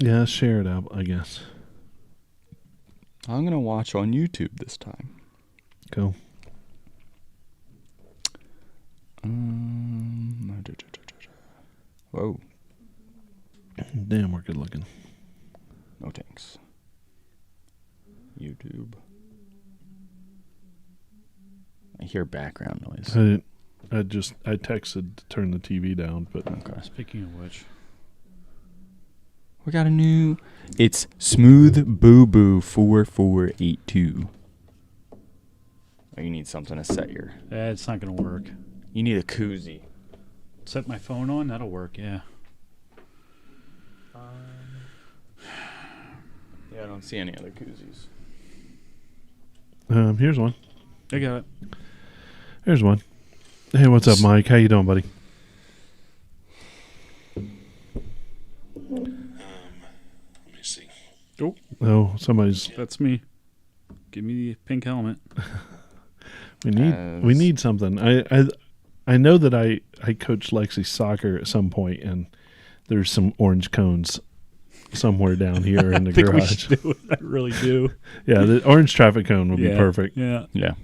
Yeah, share it out, I guess. I'm going to watch on YouTube this time. Cool. Whoa. Damn, we're good looking. No thanks. YouTube. I hear background noise. I texted to turn the TV down, but Okay. Speaking of which, We got a new. It's Smooth Boo Boo 4482. Oh, you need something to set your. it's not going to work. You need a koozie. Set my phone on, that'll work, yeah. Yeah, I don't see any other koozies. here's one. I got it. Here's one. Hey, what's up, Mike? How you doing, buddy? Let me see. Oh, somebody's. That's me. Give me the pink helmet. We need something. I know that I coached Lexi soccer at some point, and there's some orange cones somewhere down here in the I think we garage. should do it. I really do. Yeah, the orange traffic cone would be perfect. Yeah. Yeah.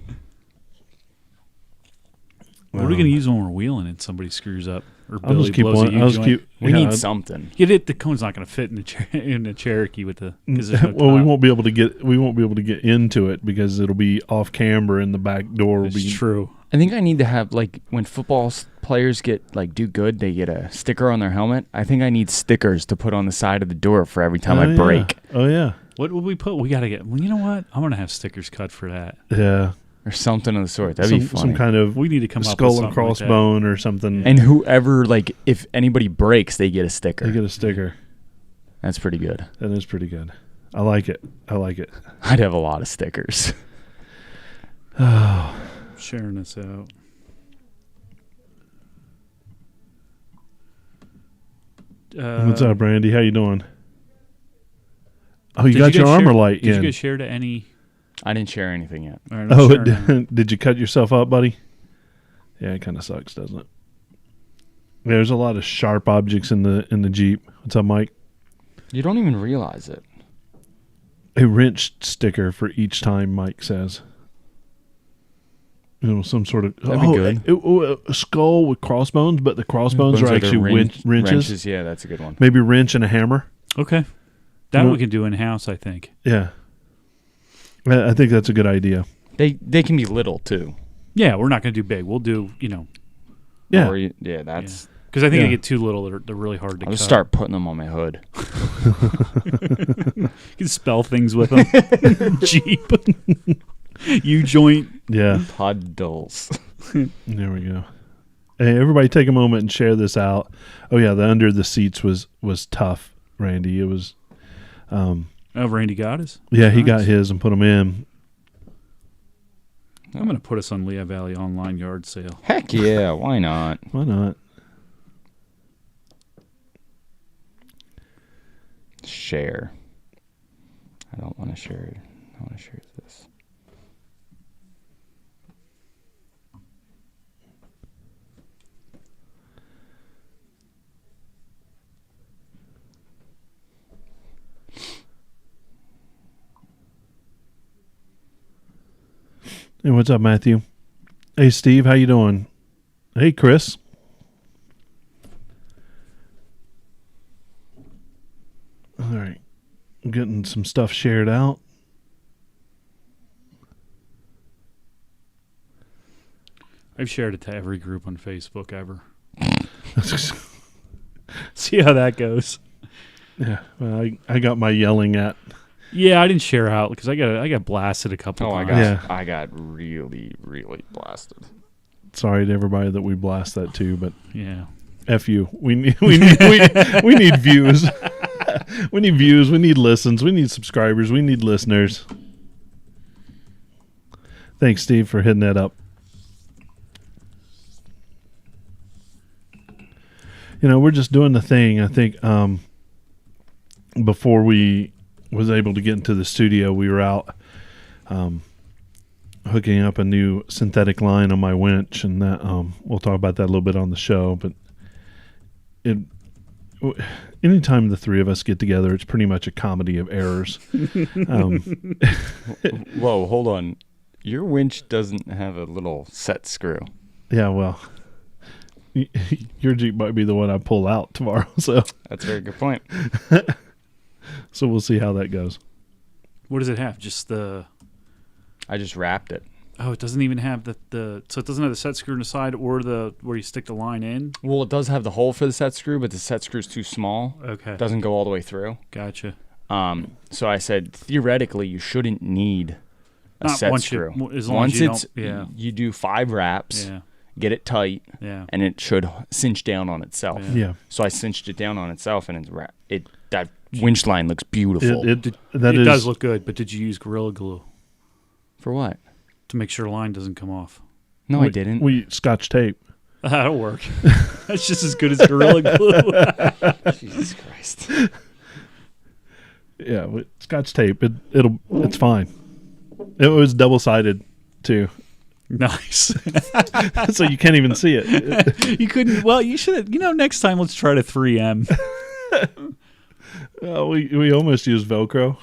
What are we going to use when we're wheeling and somebody screws up? Or I'll Billy just keep blows one. a U-joint? We need something. The cone's not going to fit in the Cherokee with the. There's no Well, we top. won't be able to get into it because it'll be off camera and the back door will It's be true. I think I need to have, like, when football players do good, they get a sticker on their helmet. I think I need stickers to put on the side of the door for every time I brake. Oh yeah. What would we put? We got to get. Well, you know what? I'm going to have stickers cut for that. Yeah. Or something of the sort. That'd be funny. Some kind of We need to come up with skull something and crossbone or something. And whoever, if anybody breaks, they get a sticker. They get a sticker. That's pretty good. That is pretty good. I like it. I'd have a lot of stickers. Oh. Sharing this out. What's up, Randy? How you doing? Oh, you Did got your guys armor share- light Did in. you guys share to any? I didn't share anything yet. All right, I'm Oh, sharing now. did you cut yourself up, buddy? Yeah, it kind of sucks, doesn't it? Yeah, there's a lot of sharp objects in the Jeep. What's up, Mike? You don't even realize it. A wrench sticker for each time, Mike says. You know, some sort of That'd be good. A skull with crossbones, but the crossbones are Those actually the wrenches. Yeah, that's a good one. Maybe wrench and a hammer. Okay, that No. we can do in house. I think. Yeah, I think that's a good idea. They can be little too. Yeah, we're not going to do big. We'll do Yeah, Yeah, that's. because I think Yeah. they get too little. They're really hard to I'll cut. just start putting them on my hood. You can spell things with them. Jeep. U-joint. yeah. Puddles. There we go. Hey, everybody, take a moment and share this out. Oh yeah, the under the seats was tough, Randy. It was. Oh, Randy got his. Yeah, he Nice. got his and put them in. I'm going to put us on Lehigh Valley online yard sale. Heck yeah, why not? Why not? Share. I don't want to share it. I want to share this. Hey, what's up, Matthew? Hey, Steve, how you doing? Hey, Chris. All right. I'm getting some stuff shared out. I've shared it to every group on Facebook ever. See how that goes. Yeah, well, I got my yelling at. Yeah, I didn't share out because I got blasted a couple Oh, times. I got really, really blasted. Sorry to everybody that we blast that to, but Yeah. F you. We need views. We need views. We need listens. We need subscribers. We need listeners. Thanks, Steve, for hitting that up. You know, we're just doing the thing. I think before we was able to get into the studio, we were out hooking up a new synthetic line on my winch, and that we'll talk about that a little bit on the show. But anytime the three of us get together, it's pretty much a comedy of errors. Whoa, hold on. Your winch doesn't have a little set screw. Yeah, well, your Jeep might be the one I pull out tomorrow. So That's a very good point. So we'll see how that goes. What does it have? Just the... I just wrapped it. Oh, it doesn't even have the so it doesn't have the set screw on the side or the where you stick the line in? Well, it does have the hole for the set screw, but the set screw's too small. Okay. It doesn't go all the way through. Gotcha. So I said, theoretically, you shouldn't need a Not set once screw. as long Once as you it's, don't... you do 5 wraps, Yeah. get it tight, Yeah. and it should cinch down on itself. Yeah. So I cinched it down on itself, and that winch line looks beautiful. It does look good, but did you use Gorilla Glue For what? to make sure the line doesn't come off? No, I didn't. We Scotch tape. That'll work. That's just as good as Gorilla Glue. Jesus Christ. Yeah, with Scotch tape. It's fine. It was double-sided too, Nice. so you can't even see it. You couldn't... Well, you should... next time let's try to 3M. We almost used Velcro.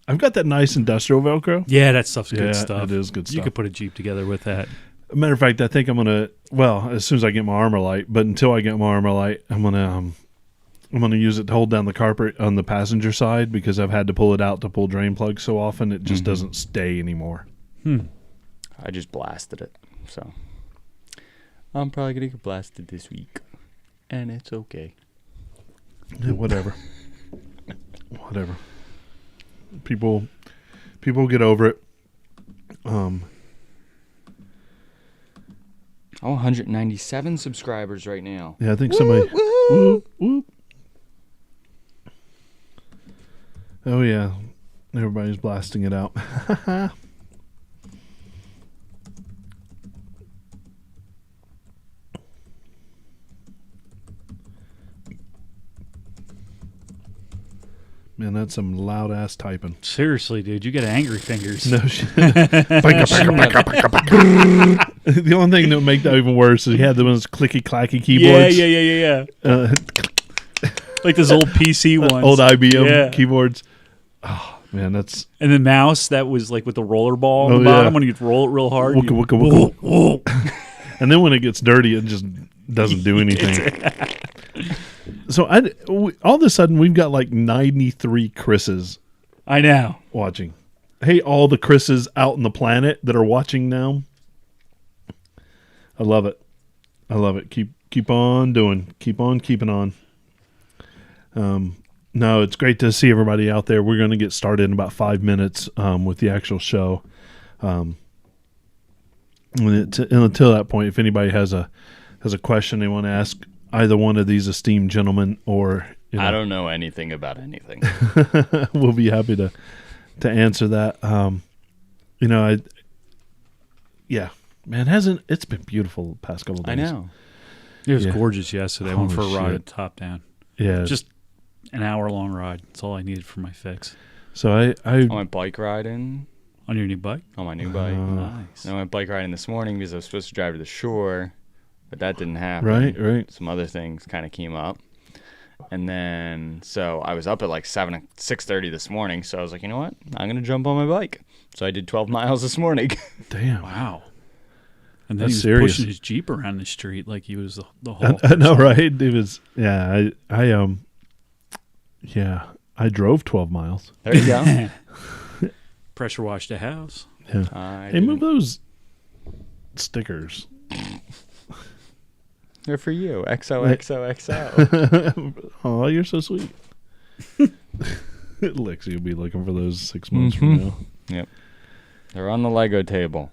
I've got that nice industrial Velcro. Yeah, that stuff's good stuff. It is good stuff. You could put a Jeep together with that. Matter of fact, I think I'm gonna. Well, as soon as I get my armor light, but until I get my armor light, I'm gonna use it to hold down the carpet on the passenger side because I've had to pull it out to pull drain plugs so often it just doesn't stay anymore. I just blasted it, so I'm probably gonna get blasted this week, and it's okay. Yeah, whatever. Whatever. People get over it. 197 subscribers right now. Yeah, I think somebody. Whoop, whoop. Oh yeah, everybody's blasting it out. Man, that's some loud ass typing. Seriously, dude, you get angry fingers. No shit. The only thing that would make that even worse is he had those clicky clacky keyboards. Yeah. Like those old PC ones. Old IBM keyboards. Oh man, that's. And the mouse that was like with the roller ball on the bottom when you roll it real hard. Wooka, wooka, wooka. And then when it gets dirty, it just doesn't do anything. So all of a sudden we've got like 93 Chris's. I know. Watching. Hey, all the Chris's out on the planet that are watching now. I love it. I love it. Keep on doing. Keep on keeping on. No, it's great to see everybody out there. We're going to get started in about 5 minutes with the actual show. Until that point, if anybody has a question they want to ask either one of these esteemed gentlemen, or I don't know anything about anything. We'll be happy to answer that. Man, it's been beautiful the past couple of days. I know. It was gorgeous yesterday. I went for a ride shit. at Top Down. Yeah, Just an hour-long ride. That's all I needed for my fix. So I went bike riding. On your new bike? On my new bike. Nice. And I went bike riding this morning because I was supposed to drive to the shore, but that didn't happen. Right. Some other things kind of came up. And then, so I was up at like 6:30 this morning, so I was like, you know what? I'm going to jump on my bike. So I did 12 miles this morning. Damn. Wow. And then That's he was serious. pushing his Jeep around the street like he was the whole... I know, right? It was, I drove 12 miles. There you go. Pressure washed the house. Yeah. Hey, move those stickers. They're for you. XOXOXO. Oh, you're so sweet. Lexi will be looking for those 6 months from now. Yep. They're on the Lego table.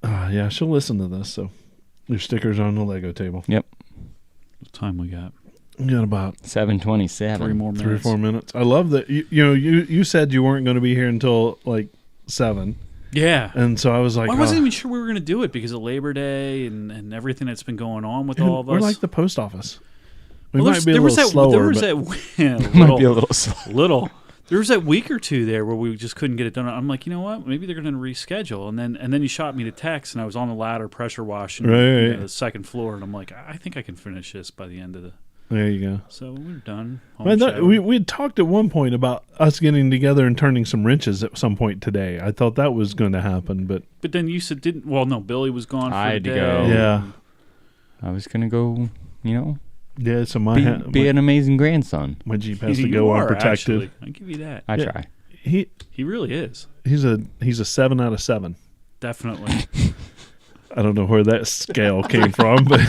Yeah, she'll listen to this, so your stickers are on the Lego table. Yep. What time we got? We got about 7:27. 3 more minutes. 3 or 4 minutes. I love that. You said you weren't going to be here until like 7. Yeah. And so I was like, I wasn't even sure we were going to do it because of Labor Day and everything that's been going on with all of us. We're like the post office. We Well, might be a little slower. There was but that Might be a little slow. little. There was that week or two there where we just couldn't get it done. I'm like, you know what? Maybe they're going to reschedule. And then you shot me the text, and I was on the ladder pressure washing Right. the second floor, and I'm like, I think I can finish this by the end of the. There you go. So we're done. We had talked at one point about us getting together and turning some wrenches at some point today. I thought that was going to happen, but then you said didn't. Well, no, Billy was gone. I for had the to day. go. yeah, I was gonna go, yeah. So be an amazing grandson. my Jeep has to You go are, unprotected. actually. I give you that. I Yeah. try. He really is. He's a 7 out of 7. Definitely. I don't know where that scale came from, but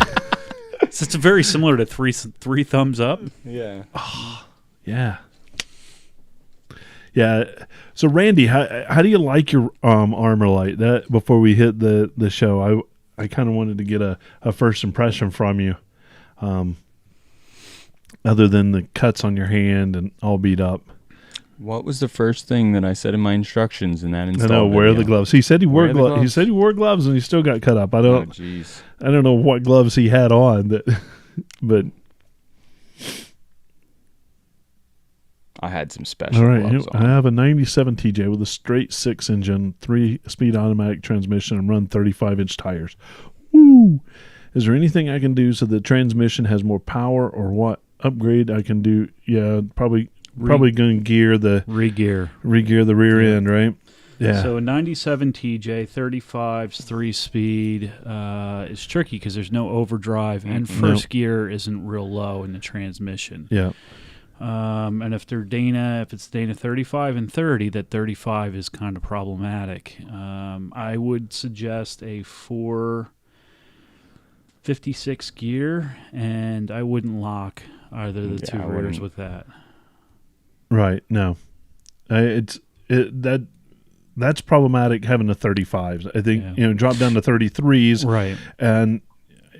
So it's very similar to three thumbs up. Yeah. yeah. Yeah. So Randy, how do you like your armor light? That before we hit the show, I kind of wanted to get a first impression from you. Other than the cuts on your hand and all beat up. What was the first thing that I said in my instructions in that I install know, wear video? the gloves. He said he wore Wear the gloves. He gloves. said he wore gloves and he still got cut up. I Oh, don't jeez. I don't know what gloves he had on that but I had some special all right, gloves I on. have a 97 TJ with a straight 6 engine, 3-speed automatic transmission, and run 35-inch tires. Woo! Is there anything I can do so the transmission has more power, or what upgrade I can do? Yeah, probably going to gear the Regear. the rear end, right? Yeah. So a 97 TJ, 35's 3-speed is tricky because there's no overdrive, and first gear isn't real low in the transmission. yeah. And if it's Dana 35 and 30, that 35 is kind of problematic. I would suggest a 456 gear, and I wouldn't lock either of the two I rears wouldn't. with that. Right. No. That's problematic having the 35s. I think drop down to 33s, Right. and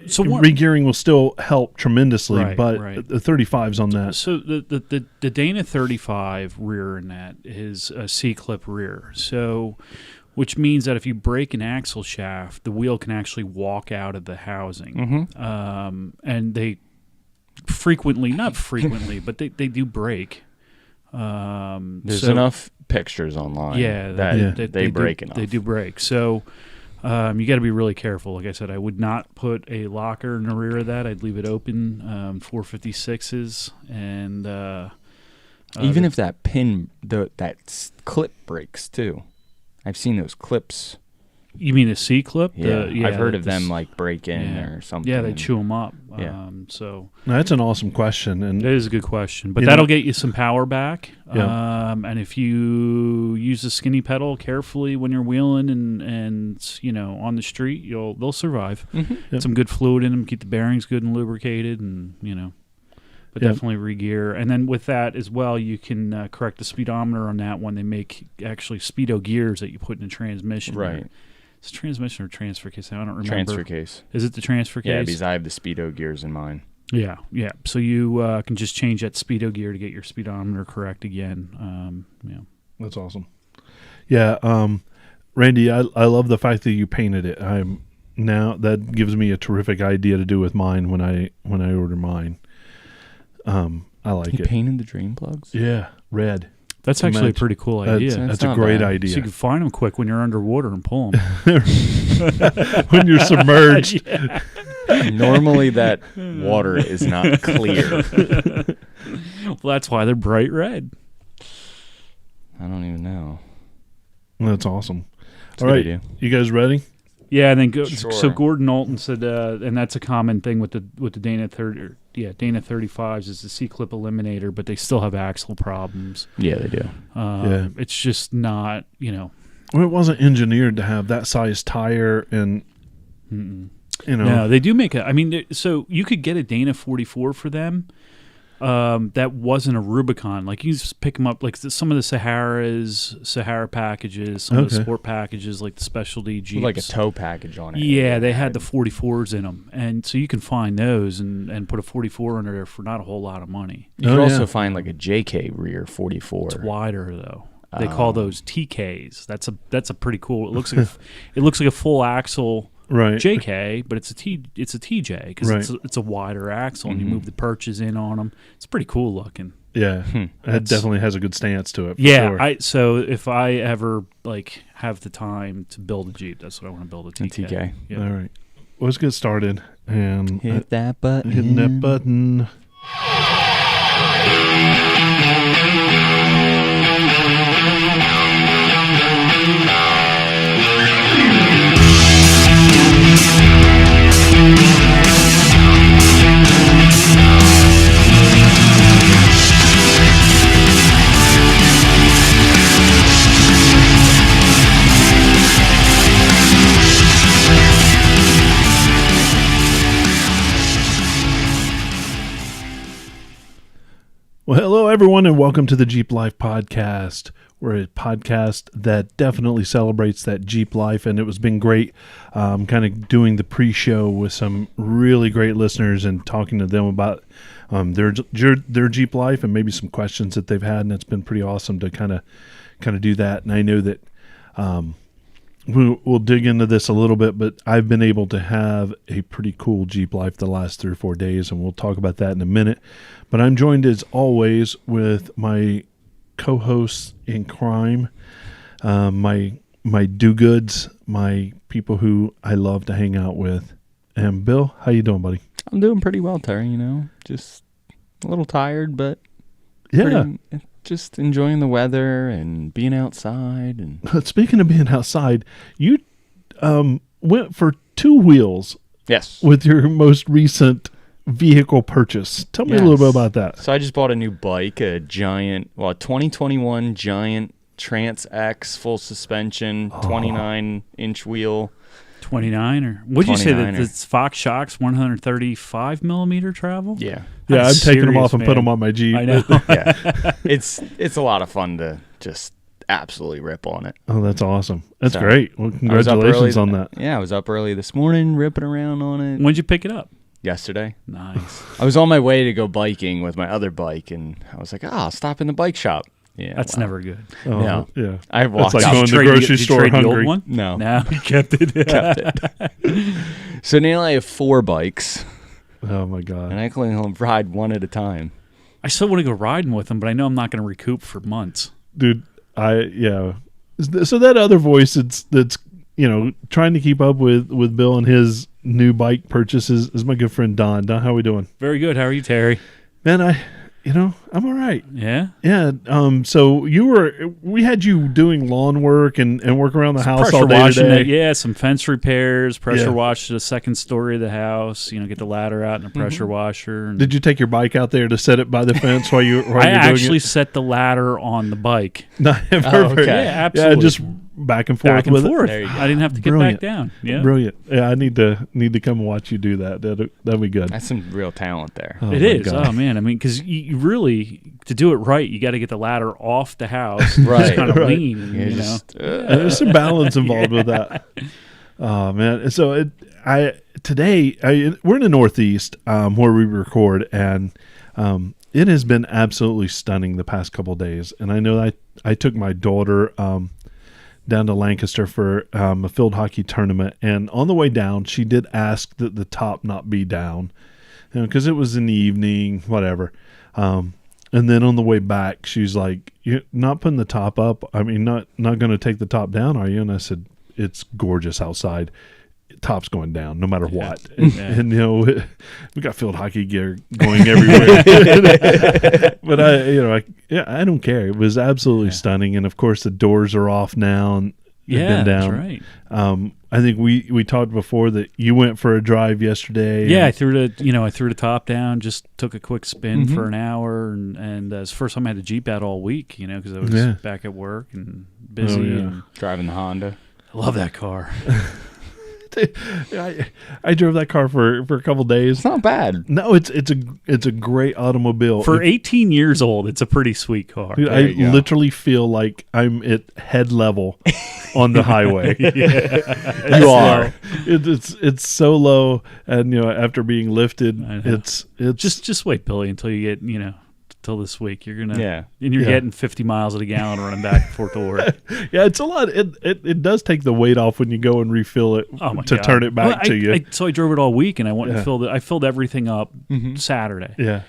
So regearing will still help tremendously, Right, but right. the 35s on that. So the Dana 35 rear in that is a C-clip rear. So, which means that if you break an axle shaft, the wheel can actually walk out of the housing. And they not frequently, but they do break. There's so- enough pictures online Yeah, that they break do, enough. They do break. So you got to be really careful. Like I said, I would not put a locker in the rear of that. I'd leave it open. 456s and Even if that pin, clip breaks too. I've seen those clips. you mean a C clip? Yeah, I've heard of them this- like break in or something. Yeah, they chew them up. Yeah. So Now, that's an awesome question, and that is a good question, but You that'll know- get you some power back. Yeah. And if you use the skinny pedal carefully when you're wheeling and on the street, they'll survive. Mhm. Yep. Some good fluid in them, keep the bearings good and lubricated, and but Yep. definitely regear. And then with that as well, you can correct the speedometer on that one. They make actually speedo gears that you put in the transmission. Right. It's transmission or transfer case. I don't remember. Transfer case. Is it the transfer case? Yeah, because I have the speedo gears in mine. Yeah. So you can just change that speedo gear to get your speedometer correct again. that's awesome. Yeah, Randy, I love the fact that you painted it. That gives me a terrific idea to do with mine when I order mine. I like You it. painted the drain plugs? Yeah, red. That's actually a pretty cool idea. That's That's a not great bad. So idea. you can find them quick when you're underwater and pull them. When you're submerged. Normally that water is not clear. Well, that's why they're bright red. I don't even know. That's awesome. It's a All good right, idea. you guys ready? Yeah, and then Sure. so Gordon Knowlton said, and that's a common thing with the Dana 35s is the C-clip eliminator, but they still have axle problems. Yeah, they do. It's just not, Well, it wasn't engineered to have that size tire, and No, they do make so you could get a Dana 44 for them. That wasn't a Rubicon. Like you just pick them up, like some of the Sahara packages, some of the Okay. sport packages, like the specialty Jeeps. With like a tow package on it. Yeah, they had the 44s in them, and so you can find those and put a 44 under there for not a whole lot of money. You could Oh, also yeah. find like a JK rear 44. It's wider though. They call those TKs. That's a pretty cool. It looks like a full axle right. JK, but it's a TJ because Right. it's a wider axle, and you move the perches in on them. It's pretty cool looking. Yeah, it definitely has a good stance to it. For Yeah, sure. so if I ever like have the time to build a Jeep, that's what I want to build a TK. TK. Yeah. All right, well, let's get started and Hit that button. hitting that button. Well, hello, everyone, and welcome to the Jeep Life Podcast. We're a podcast that definitely celebrates that Jeep life, and it was been great kind of doing the pre-show with some really great listeners and talking to them about their Jeep life and maybe some questions that they've had, and it's been pretty awesome to kind of do that. And I know that we'll dig into this a little bit, but I've been able to have a pretty cool Jeep life the last 3 or 4 days, and we'll talk about that in a minute. But I'm joined, as always, with my co-hosts in crime, my do-goods, my people who I love to hang out with. And Bill, how you doing, buddy? I'm doing pretty well, Terry, just a little tired, but just enjoying the weather and being outside. And Speaking of being outside, you went for 2 wheels yes. with your most recent vehicle purchase. Tell me a little bit about that. So I just bought a new bike, a 2021 Giant Trance X full suspension, 29-inch wheel. 29 or what'd you say that 29er. it's Fox Shocks 135 millimeter travel? Yeah. Yeah, I'm That's taking them serious, off and put man. them on my Jeep. I know. Yeah. It's a lot of fun to just absolutely rip on it. Oh, that's awesome. That's So, great. Well, I was up congratulations early- on that. Yeah, I was up early this morning ripping around on it When'd you pick it up? yesterday. Nice. I was on my way to go biking with my other bike, and I was like, I'll stop in the bike shop. Yeah, That's well, never good. Oh, No. yeah. I That's walked like out. going to the Did you grocery did you store trade the hungry. old one? No. No, you kept it. Kept it. So now I have 4 bikes, Oh, my God. and I can only ride one at a time. I still want to go riding with them, but I know I'm not going to recoup for months. Dude, yeah. So that other voice that's trying to keep up with Bill and his new bike purchases is my good friend Don. Don, how we doing? Very good. How are you, Terry? Man, I'm all right. Yeah. Yeah. So we had you doing lawn work and work around the house all Pressure day washing today. it. Yeah, some fence repairs, pressure Yeah. wash the second story of the house, get the ladder out and a pressure washer. And Did you take your bike out there to set it by the fence while you're I doing actually it? set the ladder on the bike. No, perfect. okay. Yeah, absolutely. Yeah, just back and forth back and with forth. There you go. I didn't have to get Brilliant. back down. it. Yeah. Brilliant. Yeah, I need to come and watch you do that. That'd be good. That's some real talent there. Oh, It my is. God. Oh man. I mean, because you really, to do it right, you got to get the ladder off the house. Right. Just kind of Right. lean. And, You're you know. just, There's some balance involved with that. Oh man! So we're in the Northeast where we record, and it has been absolutely stunning the past couple of days. And I know I took my daughter down to Lancaster for a field hockey tournament, and on the way down, she did ask that the top not be down, because it was in the evening, whatever. And then on the way back, she's like, "You're not putting the top up? I mean, not going to take the top down, are you?" And I said, "It's gorgeous outside. Top's going down no matter what." And we got field hockey gear going everywhere. But I don't care. It was absolutely stunning. And of course, the doors are off now and they've Yeah, been down. that's right. I think we talked before that you went for a drive yesterday. Yeah, I and- threw the top down, just took a quick spin for an hour, and it's the first time I had the Jeep out all week, because I was Yeah. back at work and busy. Oh, yeah. And driving the Honda. I love that car. I drove that car for a couple days. It's not bad. No, it's a great automobile. For 18 years old, it's a pretty sweet car. Dude, There I you go. literally feel like I'm at head level on the highway. You are. It's so low, and after being lifted, I know. it's Just wait, Billy, until you get till this week. You're gonna Yeah. and you're Yeah. getting 50 miles at a gallon running back and forth to work. yeah, it's a lot. It does take the weight off when you go and refill it Oh my to God. turn it back Well, to you. so I drove it all week, and I went Yeah. and filled it. I filled everything up Saturday. Yeah,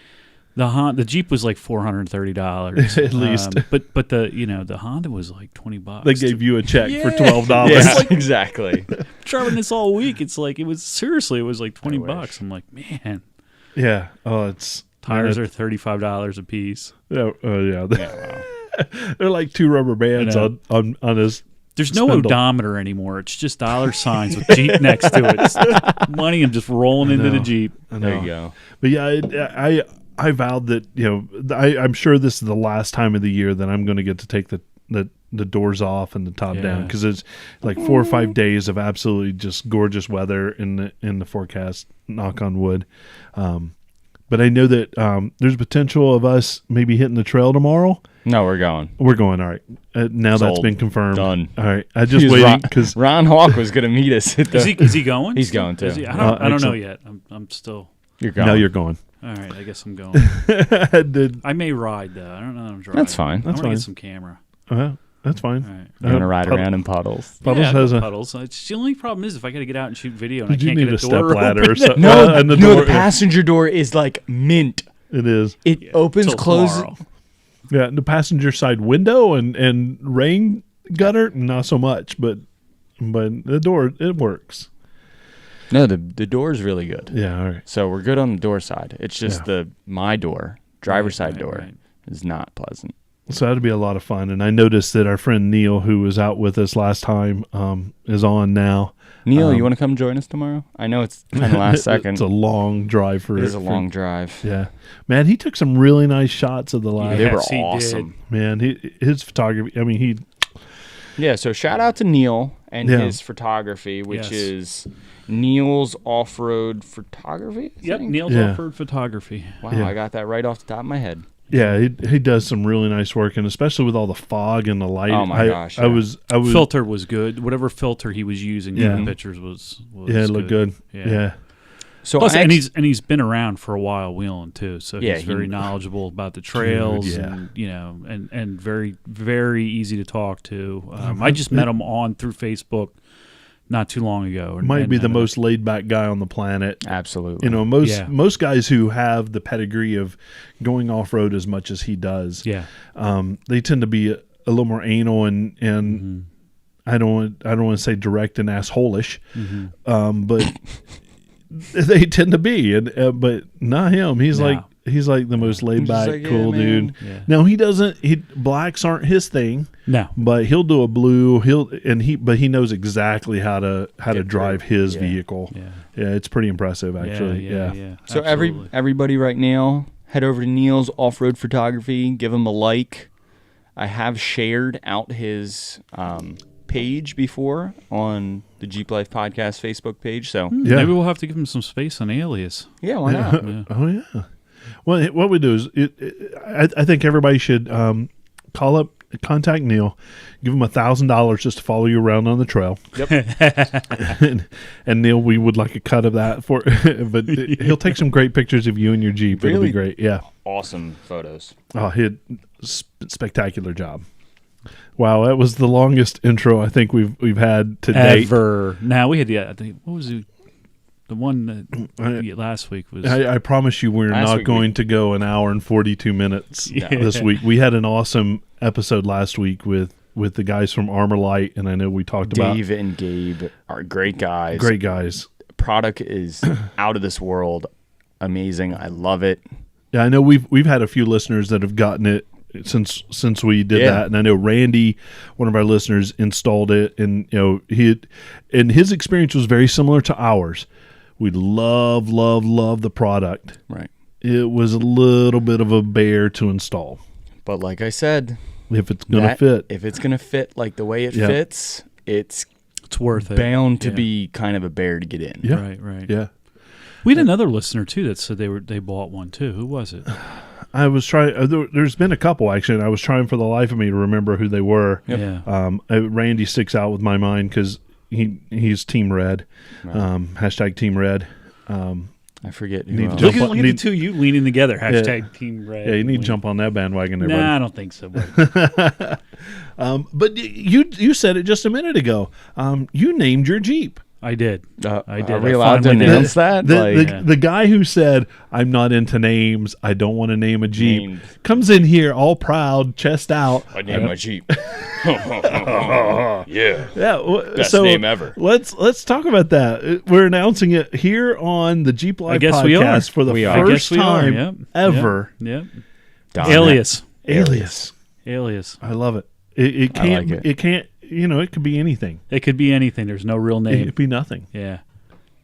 The Jeep was like $430 At least. but the Honda was like $20. They gave you a check for Yeah. $12. Yeah, exactly. Driving this all week. It's like it was like $20. wish. I'm like, man, Yeah. Oh, it's tires are $35 a piece. Yeah. Oh, yeah. Yeah, wow. They're like 2 rubber bands I know. on his. There's no spindle. odometer anymore. It's just dollar signs with Jeep next to it. It's money and just rolling into the know. Jeep. I know. There you go. But yeah, I vowed that I'm sure this is the last time of the year that I'm going to get to take the doors off and the top down, because it's like 4 or 5 days of absolutely just gorgeous weather in the forecast. Knock on wood. But I know that there's potential of us maybe hitting the trail tomorrow. No, we're going. We're going. All right. Now that's Sold. been confirmed. Done. All right. I just waiting because Ron Hawk was going to meet us at the. Is he going? He's going too. Is he? I don't know excellent. yet. I'm still. You're going. now you're going. All right, I guess I'm going. Did- I may ride though. I don't know how to drive. That's fine. I That's want to fine. get some camera. That's fine. All right. You're going to ride Puddle- around in puddles. Puddles yeah, has a. puddles. It's the only problem is if I got to get out and shoot video and Did I you can't need get a a door step ladder open. or something? No, and the no, door- the passenger door is like mint. It is. It Yeah, opens, till closes. tomorrow. Yeah, the passenger side window and rain gutter, not so much, but the door, it works. No, the door's really good. Yeah, all right. So we're good on the door side. It's just my door, driver's side Right, door, right. is not pleasant. So that'd be a lot of fun. And I noticed that our friend Neil, who was out with us last time, is on now. Neil, you want to come join us tomorrow? I know it's kind of last second. It's a long drive for It is a for- long drive. Yeah, man, he took some really nice shots of the last. They were Yes, he did. awesome. Man, his photography. I mean, he. Yeah, so shout out to Neil and Yeah. his photography, which Yes. is Neil's Off-Road Photography. I Yep, think? Neil's Yeah. Off-Road Photography. Wow, Yeah. I got that right off the top of my head. Yeah, he does some really nice work, and especially with all the fog and the light. Oh, my gosh, I yeah. was Filter was good. Whatever filter he was using Yeah. in the pictures was yeah, it looked good. Yeah. So Plus, I and act- he's been around for a while wheeling too, so Yeah, he's he- very knowledgeable about the trails, yeah. and very very easy to talk to. I just met him through Facebook not too long ago. Might be the and, most laid back guy on the planet. absolutely. You know, most Yeah. most guys who have the pedigree of going off road as much as he does, yeah, they tend to be a little more anal and Mm-hmm. I don't want to say direct and asshole-ish, Mm-hmm. but they tend to be. And but not him. He's No. like the most laid back, like, yeah, cool man. dude. Yeah. Now he doesn't. Blacks aren't his thing. no, But he'll do a blue. But he knows exactly how to Get drive through. his Yeah. vehicle. yeah, Yeah, it's pretty impressive actually. Yeah. So absolutely. everybody right now, head over to Neil's Off-Road Photography. Give him a like. I have shared out his page before on the Jeep Life Podcast Facebook page. So Yeah. Maybe we'll have to give him some space on Alias. yeah, why not? Yeah. Oh yeah. Well, what we do is, I think everybody should call up, contact Neil, give him $1,000 just to follow you around on the trail. Yep. and Neil, we would like a cut of that for, but he'll take some great pictures of you and your Jeep. It'll Really? be great. Yeah. Awesome photos. Oh, he had spectacular job. Wow, that was the longest intro I think we've had to date. Ever. Now we had I think what was the one that last week was I promise you, we're Last not week going to go an hour and 42 minutes Yeah. this week. We had an awesome episode last week with the guys from Armor Light, and I know we talked Dave and Gabe are great guys. about great guys. Product is out of this world. Amazing. I love it. Yeah, I know we've had a few listeners that have gotten it since we did Yeah. that, and I know Randy, one of our listeners, installed it, and his experience was very similar to ours. We love the product. Right. It was a little bit of a bear to install But like I said, if it's gonna fit. If it's gonna fit like the way it Yeah. fits, it's worth it. bound to Yeah. be kind of a bear to get in. Yeah. Right. Yeah. We had another listener too that said they bought one too. Who was it? I was trying. There's been a couple actually, and I was trying for the life of me to remember who they were. Yep. Yeah. Randy sticks out with my mind because he's Team Red, Right. hashtag Team Red. I forget who Need to else. jump Look at, on- look at need- the two you leaning together. Hashtag Team Red. Yeah, you need to jump on that bandwagon there, Nah, I don't think so. Buddy. But you said it just a minute ago. You named your Jeep. I did. I did. Are we I allowed to finally did. announce that? The guy who said, I'm not into names, I don't want to name a Jeep, Named. comes in here all proud, chest out. I named my Jeep. Yeah. Yeah, Best so name ever. Let's talk about that. We're announcing it here on the Jeep Live guess we are. podcast for the We are. I first guess we are. time Yep. ever. Yep. Darn Alias. Alias. Alias. I love it. It I can't. like it. It can't. It could be anything. It could be anything. There's no real It name. could be nothing. Yeah.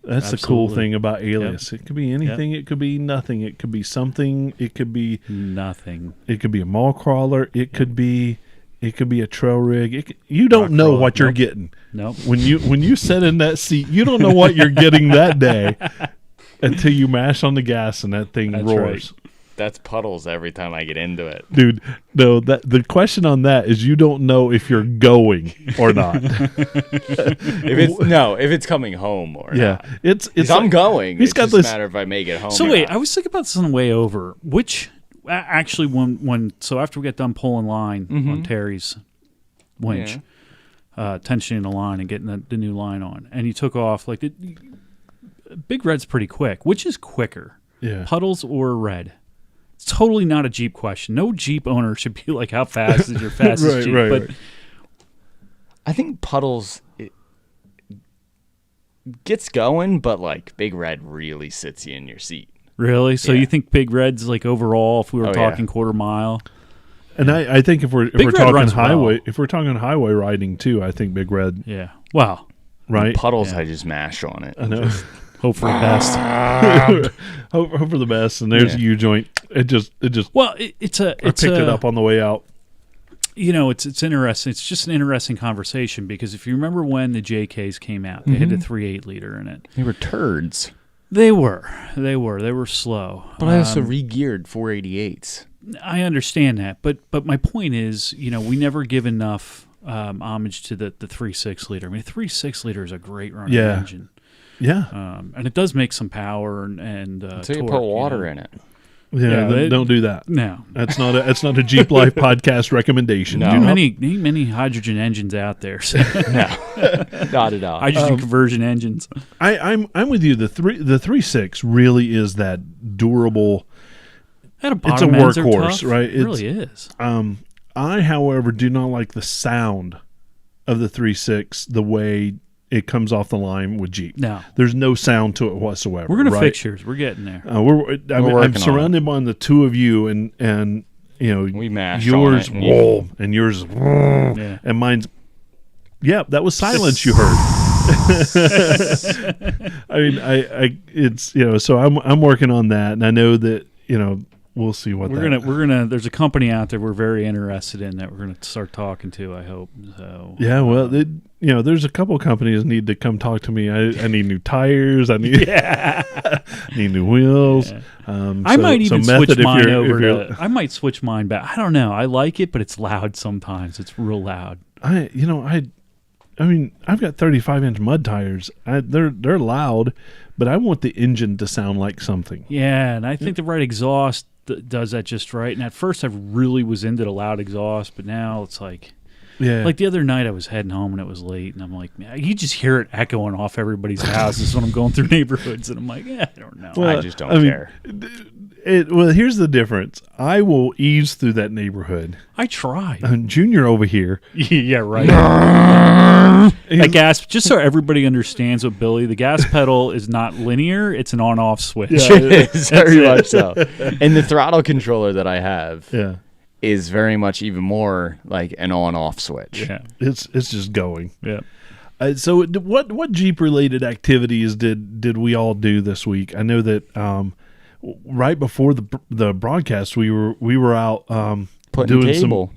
That's the cool Absolutely. thing about Alias. It could be anything. It could be nothing. It could be something. It could be Nothing. It could be a mall crawler. It could be a trail rig. You don't Rock know crawler. what you're Nope. getting Nope. when you sit in that seat. You don't know what you're getting that day until you mash on the gas and that thing That's roars. That's puddles every time I get into it. Dude, no. The question on that is you don't know if you're going or not. If it's coming home or Yeah, not. it's If I'm going. He's It's got just this. a matter if I make it home. So or wait, not. I was thinking about this on the way over. Which actually, when so after we got done pulling line on Terry's winch, tensioning the line and getting the new line on, and he took off like Big Red's pretty quick. Which is quicker, Yeah. Puddles or Red? It's totally not a Jeep question. No Jeep owner should be like, how fast is your fastest Jeep? But right. I think Puddles gets going, but like Big Red really sits you in your seat. really, so Yeah. you think Big Red's like overall? If we were Oh, talking yeah. quarter mile, And I think if we're Red talking runs highway, well. if we're talking highway riding too, I think Big Red, yeah. Well, right? Puddles, Yeah. I just mash on it. I know. hope for the best. hope for the best. And there's a U joint. It just. Well, it's I picked it up on the way out. It's interesting. It's just an interesting conversation because if you remember when the JKs came out, they had a 3.8 liter in it. They were turds. They were slow. But I also re-geared 488s. I understand that, but my point is, we never give enough homage to the 3.6 liter. I mean, 3.6 liter is a great running Yeah. engine, Yeah. and it does make some power and Until you torque, put water in it. Yeah. Don't do that. No. That's not a Jeep Life podcast recommendation. No. Do not- Many hydrogen engines out there. So No, not at all. hydrogen conversion engines. I'm with you. The 3.6 really is that durable. At a It's a bottom ends are workhorse, tough. right? It really is. I, however, do not like the sound of the 3.6 the way it comes off the line with Jeep. No. There's no sound to it whatsoever. We're going to right? fix yours. We're getting there. I'm working on surrounded by the two of you, and We mashed yours, on it, and yours, Yeah. and mine's. Yeah, that was silence you heard. I mean, it's so I'm working on that, and I know that we'll see what We're gonna. There's a company out there we're very interested in that we're gonna start talking to. I hope so. Yeah, well, there's a couple companies that need to come talk to me. I need new tires. I need need new wheels. Yeah. so- I might so even Method switch if mine you're- over if you're- to. I might switch mine back. I don't know. I like it, but it's loud sometimes. It's real loud. I mean, I've got 35-inch mud tires. They're loud, but I want the engine to sound like something. Yeah, and I think the right exhaust does that just right. And at first, I really was into the loud exhaust, but now it's like Yeah, the other night I was heading home and it was late, and I'm like, man, you just hear it echoing off everybody's houses when I'm going through neighborhoods, and I'm like, I don't know. Well, I just don't care. Well, here's the difference. I will ease through that neighborhood. I try. Junior over here. Yeah, right. That gas, just so everybody understands what Billy, the gas pedal is not linear; it's an on-off switch. Yeah. It is very much so. And the throttle controller that I have Yeah, is very much even more like an on-off switch. Yeah, it's just going. yeah. So what Jeep related activities did we all do this week? I know that right before the broadcast we were out Putting doing cable.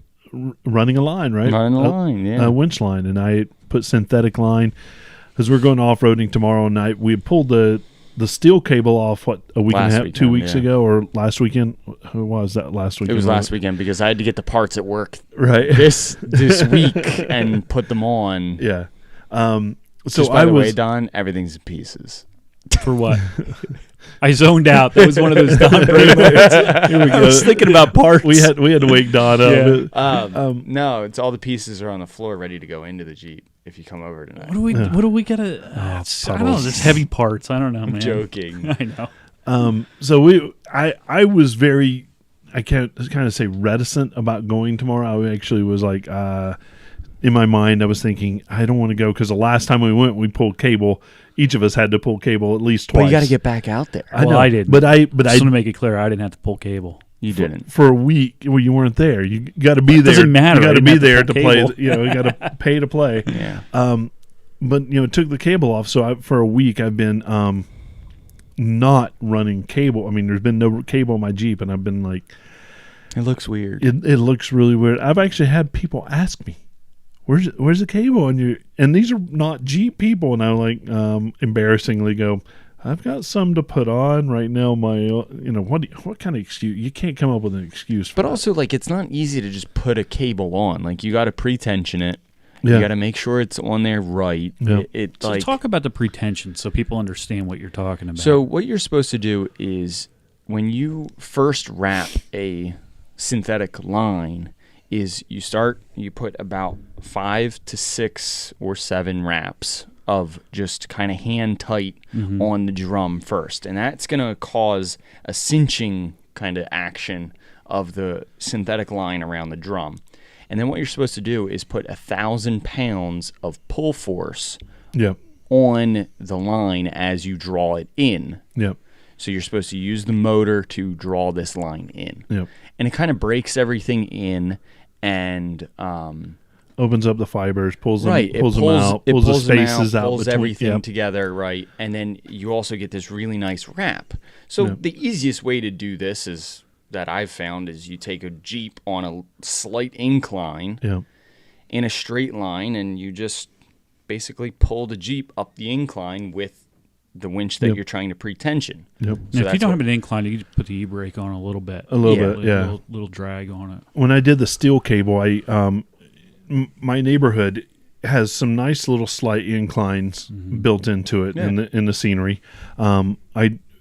running a line, right? Running a line, yeah. A winch line, and I put synthetic line because we're going off-roading tomorrow night. We pulled the steel cable off a week and a half, 2 weekend, weeks yeah. ago, or last weekend. Who was that last weekend? It was last weekend because I had to get the parts at work right? this week and put them on. Yeah. So Just by I the was way, Don, everything's in pieces. For what? I zoned out. That was one of those Don Gray moments. I was thinking about parts. We had to wake Don up. No, it's all the pieces are on the floor ready to go into the Jeep if you come over tonight. What do we gotta? I don't know. Just heavy parts. I don't know, man. I'm joking. I know. So I was very, I can't kind of say reticent about going tomorrow. I actually was like, in my mind, I was thinking, I don't want to go because the last time we went, we pulled cable. Each of us had to pull cable at least twice. But you got to get back out there. I know. I didn't. But I just want to make it clear, I didn't have to pull cable. You didn't. For a week. Well, you weren't there. You got to be there. Doesn't matter. You got to be there to play. Cable. You got to pay to play. Yeah. But took the cable off. So for a week, I've been not running cable. I mean, there's been no cable in my Jeep, and I've been like, it looks weird. It looks really weird. I've actually had people ask me, Where's the cable on you? And these are not Jeep people. And I like embarrassingly go, I've got some to put on right now. What kind of excuse? You can't come up with an excuse. But also, like, it's not easy to just put a cable on. Like, you got to pre-tension it. Yeah. You got to make sure it's on there right. Yeah. So talk about the pretension so people understand what you're talking about. So what you're supposed to do is when you first wrap a synthetic line is you put about 5 to 6 or 7 wraps of just kind of hand tight on the drum first. And that's going to cause a cinching kind of action of the synthetic line around the drum. And then what you're supposed to do is put 1,000 pounds of pull force on the line as you draw it in. Yep. So you're supposed to use the motor to draw this line in. Yep. And it kind of breaks everything in and opens up the fibers, pulls them, right. pulls them out, pulls the spaces out, pulls between, everything together, right? And then you also get this really nice wrap. So the easiest way to do this is that I've found is you take a Jeep on a slight incline in a straight line, and you just basically pull the Jeep up the incline with the winch that you're trying to pre-tension. Yep. So if you don't have an incline, you just put the e-brake on a little bit. A little bit, yeah. Little drag on it. When I did the steel cable, my neighborhood has some nice little slight inclines built into it in the scenery.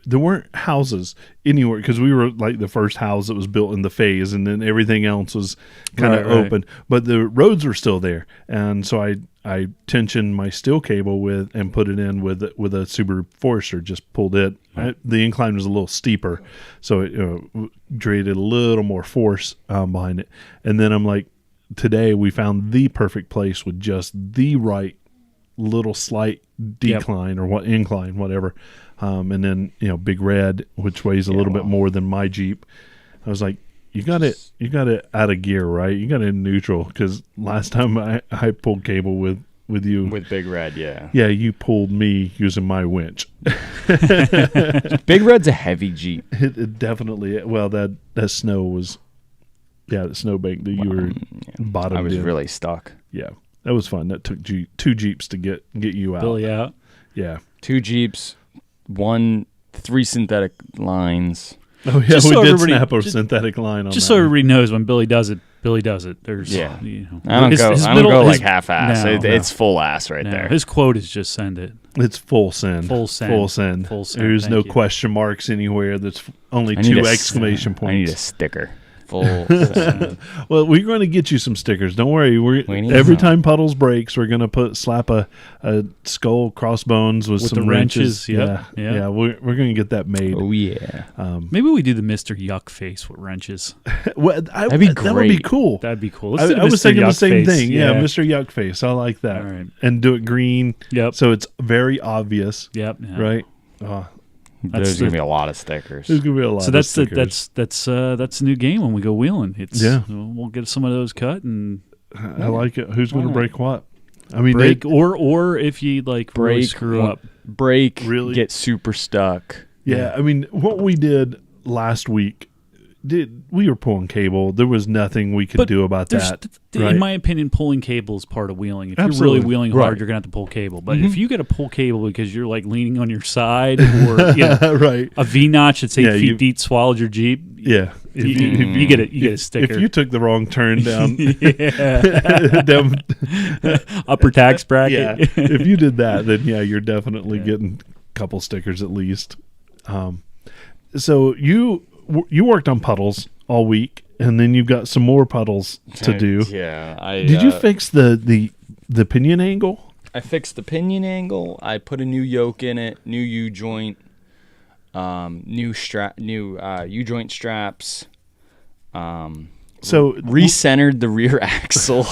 There weren't houses anywhere because we were like the first house that was built in the phase, and then everything else was kind of open. But the roads were still there, and so I tensioned my steel cable and put it in with a Subaru Forester. Just pulled it. The incline was a little steeper, so it created a little more force behind it. And then I'm like, today we found the perfect place with just the right little slight decline or incline, whatever. And then Big Red, which weighs a little bit more than my Jeep. I was like, you got it out of gear, right? You got it in neutral, because last time I pulled cable with you with Big Red, you pulled me using my winch. Big Red's a heavy Jeep. It definitely. Well, that snow was, the snowbank that you were bottomed in. I was really stuck. Yeah, that was fun. That took 2 Jeeps to get you out. Billy out. Yeah, 2 Jeeps. 3 synthetic lines. Oh yeah, we did snap a synthetic line on. Just so everybody knows, when Billy does it. There's I don't go like half ass. No, it's full ass right there. His quote is just send it. It's full send. Full send. There's no question marks anywhere. There's only 2 exclamation points. I need a sticker. Full. Well, we're going to get you some stickers. Don't worry. Every time Puddles breaks, we're going to slap a skull crossbones with some the wrenches. Yeah. We're going to get that made. Oh yeah. Maybe we do the Mr. Yuck face with wrenches. Well, that'd be great. That would be cool. That'd be cool. I was thinking the same thing. Yeah, Mr. Yuck face. I like that. All right. And do it green. Yep. So it's very obvious. Yep. Yeah. Right. There's gonna be a lot of stickers. There's gonna be a lot. So that's the new game when we go wheeling. We'll get some of those cut, and I like it. Who's gonna break what? I mean, break or if you really screw up, really get super stuck. Yeah, I mean, what we did last week. We were pulling cable. There was nothing we could do about that. Right? In my opinion, pulling cable is part of wheeling. If Absolutely. you're really wheeling hard, you're going to have to pull cable. But if you got to pull cable because you're like leaning on your side or right. a V-notch that's 8 feet deep swallowed your Jeep, you get a sticker. If you took the wrong turn down, upper tax bracket. If you did that, then you're definitely getting couple stickers at least. So you worked on puddles all week, and then you've got some more puddles to do. Yeah. Did you fix the pinion angle? I fixed the pinion angle. I put a new yoke in it, new U-joint, new U-joint straps. So recentered the rear axle.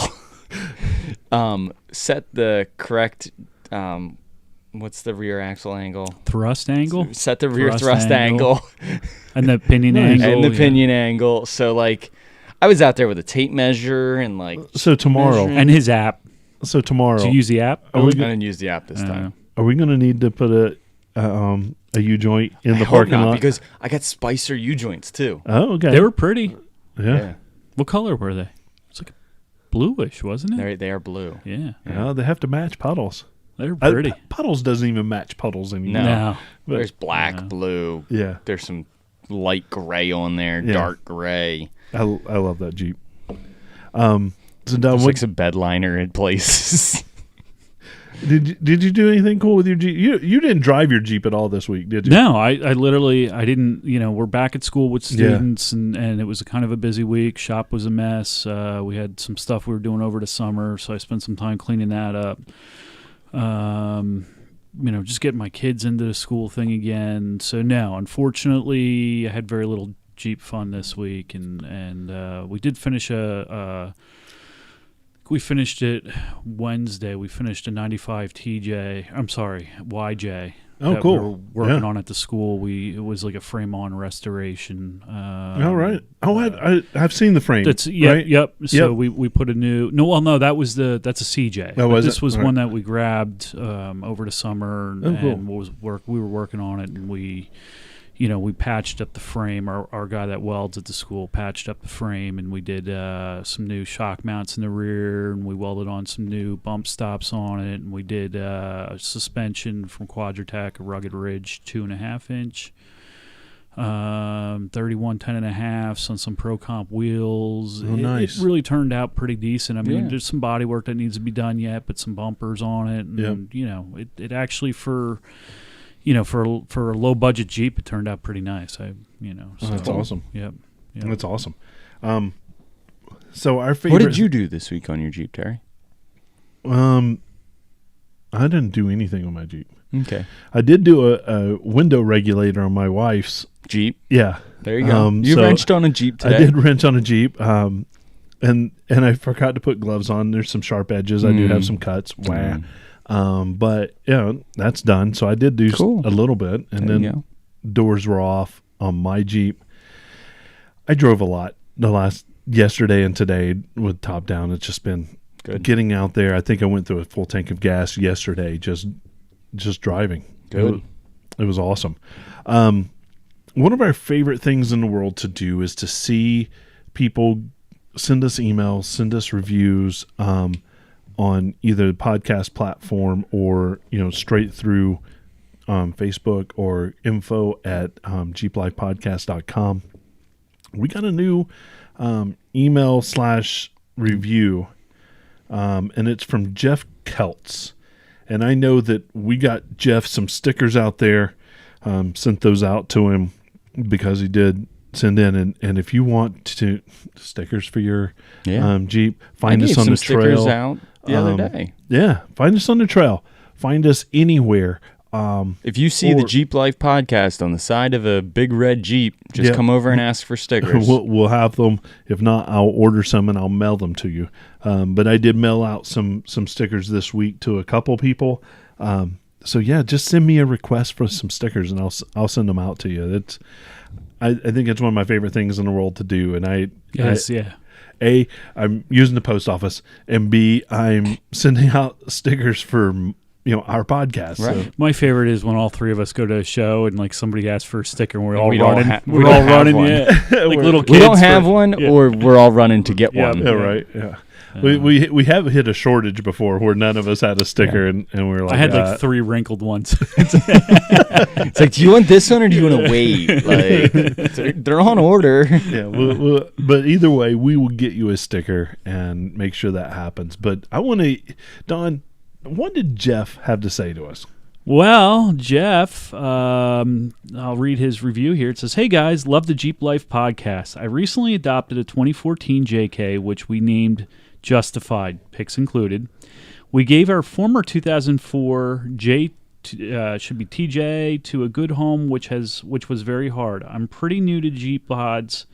Set the correct what's the rear axle angle? Thrust angle? Set the rear thrust angle. And the pinion angle. And the pinion angle. So like I was out there with a tape measure and like so tomorrow measuring. And his app. So tomorrow. Did you use the app? I didn't use the app this time. Are we going to need to put a U-joint in the I hope parking not, lot? because I got Spicer U-joints too. Oh, okay. They were pretty. Yeah. What color were they? It's like bluish, wasn't it? They are blue. Yeah. Yeah, they have to match puddles. They're pretty. Puddles doesn't even match puddles anymore. No. But- There's black, blue. Yeah. There's some light gray on there, Yeah. dark gray. I love that Jeep. So Don, There's like some bed liner in places. did you do anything cool with your Jeep? You didn't drive your Jeep at all this week, did you? No, I literally, I didn't, we're back at school with students and it was kind of a busy week. Shop was a mess. We had some stuff we were doing over the summer, so I spent some time cleaning that up. Just getting my kids into the school thing again. So no, unfortunately, I had very little Jeep fun this week, and we did finish we finished it Wednesday. We finished a 95 YJ. Oh, that cool. We were working on at the school. It was like a frame-on restoration. All right. Oh, I've seen the frame. That's right? Yep. So we put a new. That was that's a CJ. Oh, was this it? was All one right. that we grabbed over the summer, and we were working on it, and we patched up the frame. Our guy that welds at the school patched up the frame, and we did some new shock mounts in the rear, and we welded on some new bump stops on it, and we did suspension from Quadratec, a Rugged Ridge 2.5 inch, 31 10.5 on some Pro Comp wheels. Oh, nice. It really turned out pretty decent. I mean, Yeah. there's some body work that needs to be done yet, but some bumpers on it, and it actually for a low budget Jeep, it turned out pretty nice. So, that's awesome. Yep. That's awesome. So our favorite. What did you do this week on your Jeep, Terry? I didn't do anything on my Jeep. Okay. I did do a window regulator on my wife's. Jeep. Yeah. There you go. You so wrenched on a Jeep today. I did wrench on a Jeep. And I forgot to put gloves on. There's some sharp edges. I do have some cuts. Wow. But that's done. So I did do a little bit, and There you then go. doors were off on my Jeep. I drove a lot yesterday and today with top down. It's just been Good. getting out there. I think I went through a full tank of gas yesterday just driving. Good. It was awesome. One of our favorite things in the world to do is to see people send us emails, send us reviews, on either the podcast platform or, straight through Facebook or info@jeeplifepodcast.com. We got a new email /review, and it's from Jeff Keltz. And I know that we got Jeff some stickers out there, sent those out to him because he did send in. And if you want to stickers for your Jeep, find us on the trail. Stickers out the other day. Yeah, find us on the trail. Find us anywhere. If you see the Jeep Life podcast on the side of a big red Jeep, just come over and ask for stickers. We'll have them. If not, I'll order some and I'll mail them to you. But I did mail out some stickers this week to a couple people. So yeah, just send me a request for some stickers and I'll send them out to you. I think it's one of my favorite things in the world to do. And A, I'm using the post office, and B, I'm sending out stickers for our podcast. Right. So. My favorite is when all three of us go to a show and like somebody asks for a sticker and we're all We don't running. ha- we we're don't all have running, one. yeah, like little kids. We don't have one, yeah. or we're all running to get Yeah. one. Yeah, right. Yeah. We have hit a shortage before where none of us had a sticker, and we were like, I had like 3 wrinkled ones. It's like, do you want this one or do you want to wait? Like, they're on order. yeah. But either way, we will get you a sticker and make sure that happens. But I want to, Don, what did Jeff have to say to us? Well, Jeff, I'll read his review here. It says, "Hey guys, love the Jeep Life podcast. I recently adopted a 2014 JK, which we named Justified, pics included. We gave our former 2004 should be TJ to a good home, which was very hard. I'm pretty new to Jeep pods,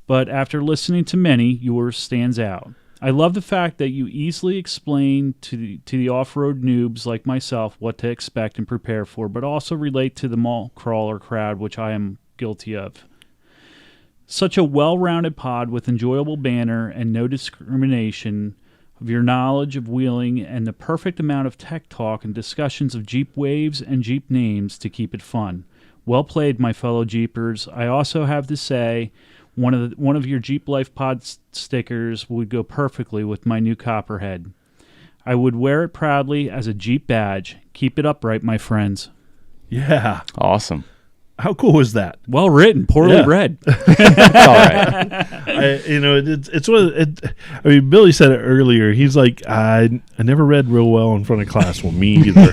but after listening to many, yours stands out. I love the fact that you easily explain to the off-road noobs like myself what to expect and prepare for, but also relate to the mall crawler crowd, which I am guilty of. Such a well-rounded pod with enjoyable banter and no discrimination of your knowledge of wheeling and the perfect amount of tech talk and discussions of Jeep waves and Jeep names to keep it fun. Well played, my fellow Jeepers. I also have to say, one of your Jeep Life Pod stickers would go perfectly with my new Copperhead. I would wear it proudly as a Jeep badge. Keep it upright, my friends." Yeah. Awesome. How cool is that? Well written, poorly read. It's all right. It's what I mean. Billy said it earlier. He's like, I never read real well in front of class. Well, me either.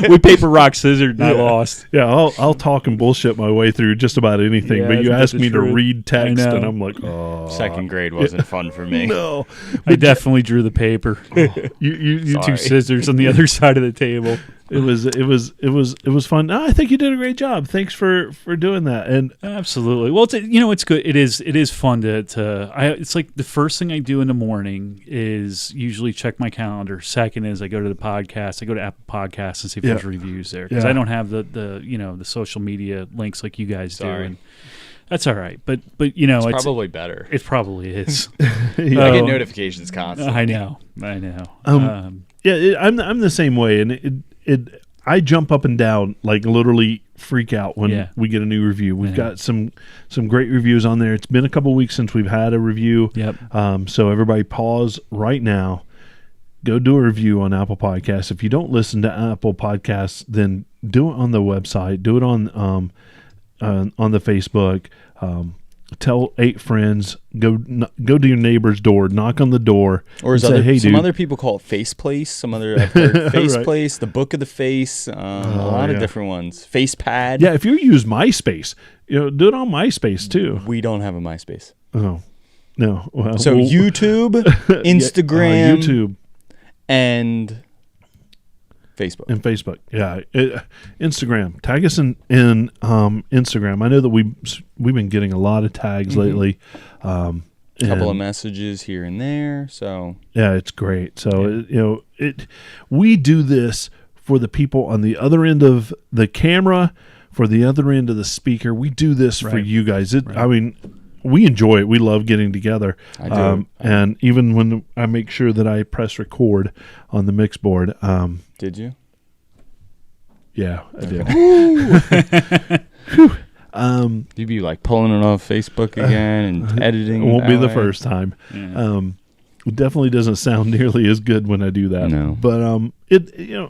We paper, rock, scissors, and I lost. Yeah, I'll talk and bullshit my way through just about anything. Yeah, but you isn't ask that the me to truth? read text, I know. and I'm like, oh. Second grade wasn't fun for me. No, I definitely drew the paper. you Two scissors on the other side of the table. It was fun. No, I think you did a great job. Thanks for doing that. And Absolutely. Well, it's good. It is fun it's like the first thing I do in the morning is usually check my calendar. Second is I go to the podcast. I go to Apple Podcasts and see if there's reviews there, because I don't have the social media links like you guys do. And that's all right. But it's Probably better. It probably is. I get notifications constantly. I know. I'm the same way, and I jump up and down, like literally freak out when we get a new review. We've got some great reviews on there. It's been a couple weeks since we've had a review. Yep. So everybody pause right now. Go do a review on Apple Podcasts. If you don't listen to Apple Podcasts, then do it on the website. Do it on the Facebook. Tell 8 friends. Go to your neighbor's door. Knock on the door. Or as say, hey, some dude. other people call it Face Place. Some other I've heard Face Right. Place, the Book of the Face, a lot of different ones. Face Pad. Yeah, if you use MySpace, do it on MySpace too. We don't have a MySpace. Oh, no. Well, So YouTube, Instagram, YouTube, and Facebook. and Facebook. Yeah, Instagram. Tag us in Instagram. I know that we've been getting a lot of tags lately. Couple of messages here and there. So yeah, it's great. So we do this for the people on the other end of the camera, for the other end of the speaker. We do this for you guys. I mean, we enjoy it. We love getting together. I do. And even when I make sure that I press record on the mix board. Did you? Yeah, I did. You'd be like pulling it off Facebook again and editing. It won't be that the way. first time. Yeah. It definitely doesn't sound nearly as good when I do that. No. But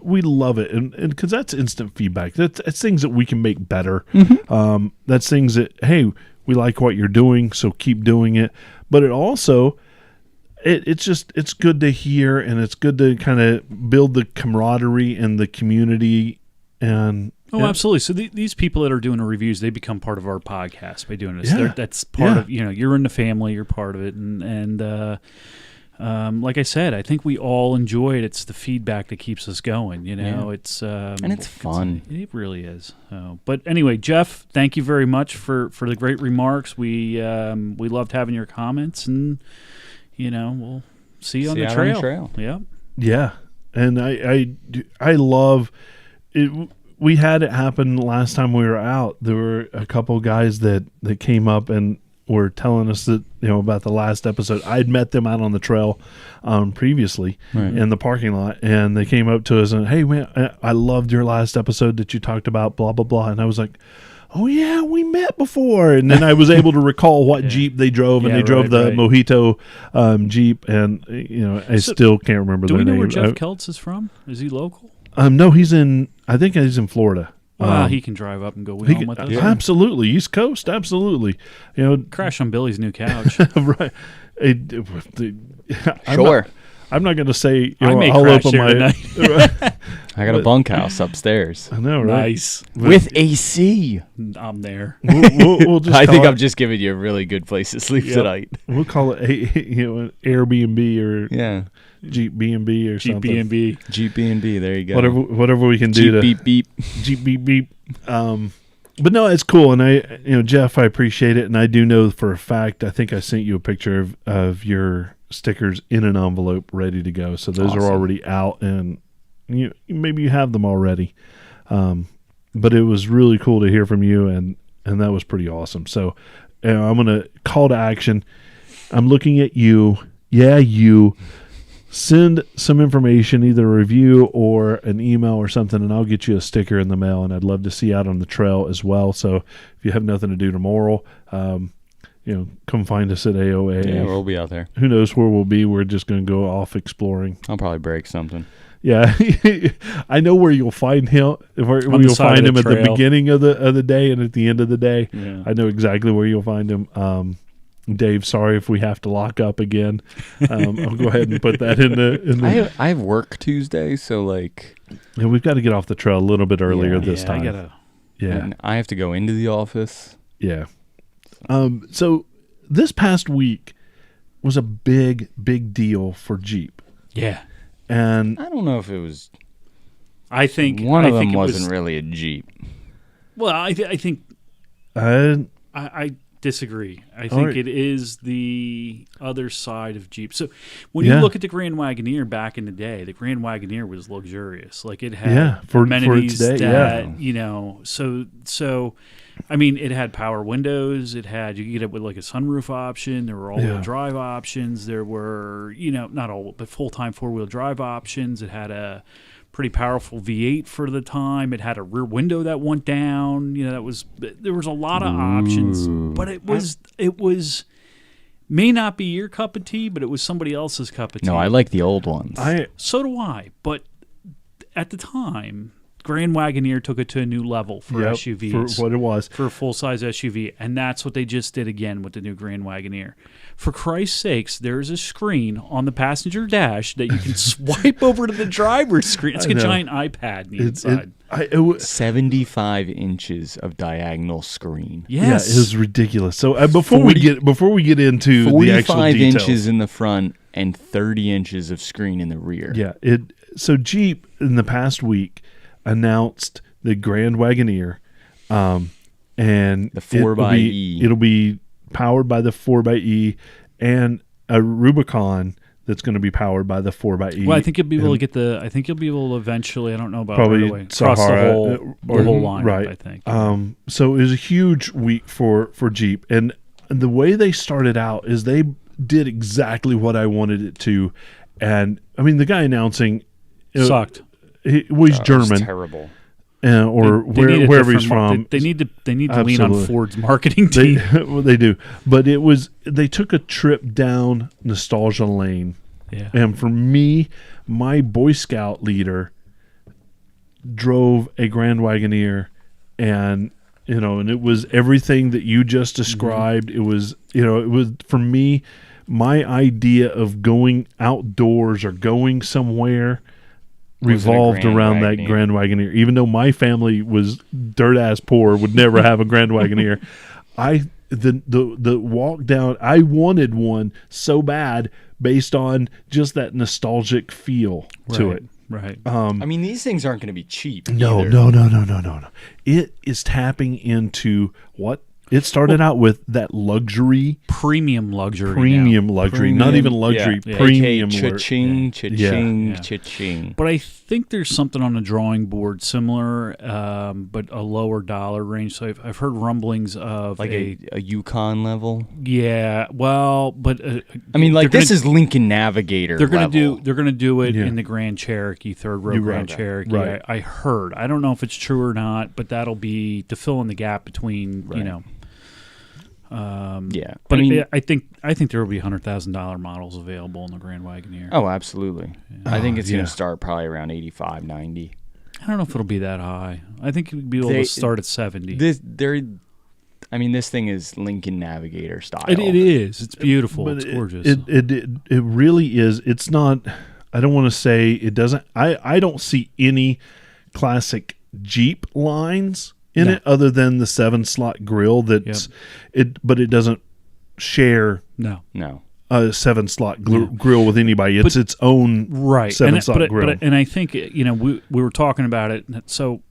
we love it, and because that's instant feedback. That's things that we can make better. That's things that, hey, we like what you're doing, so keep doing it. But it also, it's good to hear, and it's good to kind of build the camaraderie and the community. And Absolutely. So these people that are doing the reviews, they become part of our podcast by doing this. Yeah. That's part of, you're in the family, you're part of it. And like I said, I think we all enjoy it. It's the feedback that keeps us going, it's And it's fun. It really is. But anyway, Jeff, thank you very much for the great remarks. We loved having your comments, and we'll see you on the out trail. on the trail. Yep. yeah, and I love it. We had it happen last time we were out. There were a couple guys that came up and were telling us that about the last episode. I'd met them out on the trail previously in the parking lot, and they came up to us and, hey man, I loved your last episode that you talked about blah blah blah. And I was like, oh yeah, we met before. And then I was able to recall what Jeep they drove, and they drove the Mojito Jeep, and I still can't remember Do their we know name. where Jeff Keltz is from? Is he local? No, I think he's in Florida. He can drive up and go home with us. Absolutely. East Coast, absolutely. Crash on Billy's new couch. Right. Sure. I'm not going to say I may I'll crash open there my. tonight. I got a bunkhouse upstairs I know, right? Nice. with AC. I'm there. We'll just I think call I'm just giving you a really good place to sleep tonight. We'll call it an Airbnb or Yeah, Jeep B&B or something. GP&B. Jeep B&B. There you go. Whatever we can do Jeep to beep beep. Jeep beep beep. But no, it's cool, and Jeff, I appreciate it, and I do know for a fact. I think I sent you a picture of your stickers in an envelope, ready to go. So those are Awesome. already out, and maybe you have them already. But it was really cool to hear from you, and that was pretty awesome. So I'm gonna call to action. I'm looking at you. Yeah, you. Send some information, either a review or an email or something, and I'll get you a sticker in the mail. And I'd love to see you out on the trail as well. So if you have nothing to do tomorrow, come find us at AOA. Yeah, we'll be out there. Who knows where we'll be? We're just going to go off exploring. I'll probably break something. Yeah, I know where you'll find him. Where the you'll side find of him the at the trail. beginning of the day and at the end of the day. Yeah. I know exactly where you'll find him. Dave, sorry if we have to lock up again. I'll go ahead and put that in the. I have work Tuesday, so like, Yeah, we've got to get off the trail a little bit earlier Yeah. this time. I gotta. Yeah, and I have to go into the office. yeah. So this past week was a big deal for Jeep, Yeah. and I don't know if it was. I think One of I think them it wasn't was, really a Jeep. Well, I think I I disagree. I All think right. it is the other side of Jeep. So when Yeah. you look at the Grand Wagoneer back in the day, the Grand Wagoneer was luxurious. Like it had Yeah, for its amenities day, that, so I mean, it had power windows. It had, you could get it with like a sunroof option. There were all-wheel Yeah. drive options. There were, not all, but full-time four-wheel drive options. It had a pretty powerful V8 for the time. It had a rear window that went down. There was a lot of options, but it was may not be your cup of tea, but it was somebody else's cup of tea. No, I like the old ones. So do I. But at the time, Grand Wagoneer took it to a new level for yep, SUVs. for what it was. For a full-size SUV, and that's what they just did again with the new Grand Wagoneer. For Christ's sakes, there's a screen on the passenger dash that you can swipe over to the driver's screen. It's like a I know. giant iPad on the inside. 75 inches of diagonal screen. Yes. Yeah, it was ridiculous. So before we get into the actual 45 details, inches in the front and 30 inches of screen in the rear. yeah, so Jeep in the past week announced the Grand Wagoneer, and The 4xe. It'll be powered by the 4xe and a Rubicon that's going to be powered by the 4xe. Well, I think you'll be able to get I think you'll be able to eventually, I don't know about Probably right away, cross Sahara, the whole line, right. I think. So it was a huge week for Jeep, and the way they started out is they did exactly what I wanted it to, and I mean the guy announcing Sucked. he's It was German, terrible. or They need a wherever he's different from. They need to lean on Absolutely. Ford's marketing They, team. well, they do, but they took a trip down nostalgia lane, Yeah. and for me, my Boy Scout leader drove a Grand Wagoneer, and it was everything that you just described. It was for me, my idea of going outdoors or going somewhere revolved Grand around that Wagoneer. Grand Wagoneer. Even though my family was dirt ass poor, would never have a Grand Wagoneer. The walk down, I wanted one so bad based on just that nostalgic feel to it. Right. I mean, these things aren't going to be cheap. No. either. It is tapping into what it started out with, that luxury, Premium luxury. premium luxury, not even luxury, yeah. premium AKA luxury. cha-ching, cha-ching, Yeah. cha-ching. But I think there's something on the drawing board similar, but a lower dollar range. So I've heard rumblings of Like a Yukon level. yeah. Well, but I mean, like they're this gonna- is Lincoln Navigator. They're gonna level. do it Yeah. in the Grand Cherokee, third row You're Grand right. Cherokee. Right. I heard. I don't know if it's true or not, but that'll be to fill in the gap between Right. Yeah, But I mean, I think there will be $100,000 models available in the Grand Wagoneer. oh, absolutely. I think it's yeah. going to start probably around 85, 90. I don't know if it'll be that high. I think you'll be able They- to start at 70. I mean, this thing is Lincoln Navigator style. It is. It's beautiful. But It's gorgeous. It really is. It's not. I don't want to say it doesn't. I don't see any classic Jeep lines in No. it other than the 7-slot grill. That's it, but it doesn't share no. a 7-slot grill with anybody. It's its own Right. 7-slot grill. And I think, we were talking about it. So,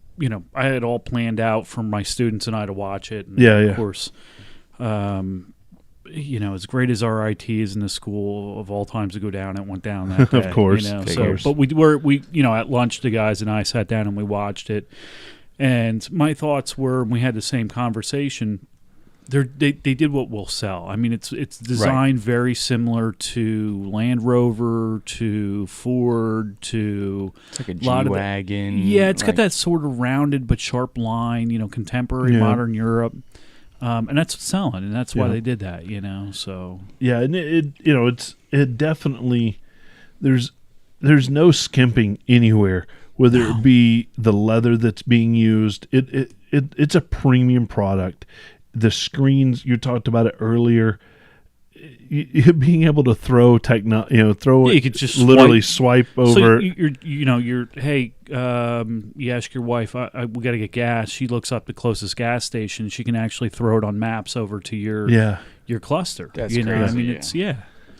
I had all planned out for my students and I to watch it. And Of course, as great as RIT is in the school of all times to go down, it went down that day. Of course. But we at lunch, the guys and I sat down and we watched it. And my thoughts were, we had the same conversation. They did what will sell. I mean, it's designed very similar to Land Rover, to Ford, to it's like a G-Wagon. Yeah, it's got that sort of rounded but sharp line. Contemporary modern Europe, and that's what's selling, and that's why they did that. So yeah, and it definitely there's no skimping anywhere. Whether it be the leather that's being used, it's a premium product. The screens, you talked about it earlier, being able to throw you could just literally swipe over. So you ask your wife, we got to get gas. She looks up the closest gas station. She can actually throw it on maps over to your cluster. That's crazy. I mean, it's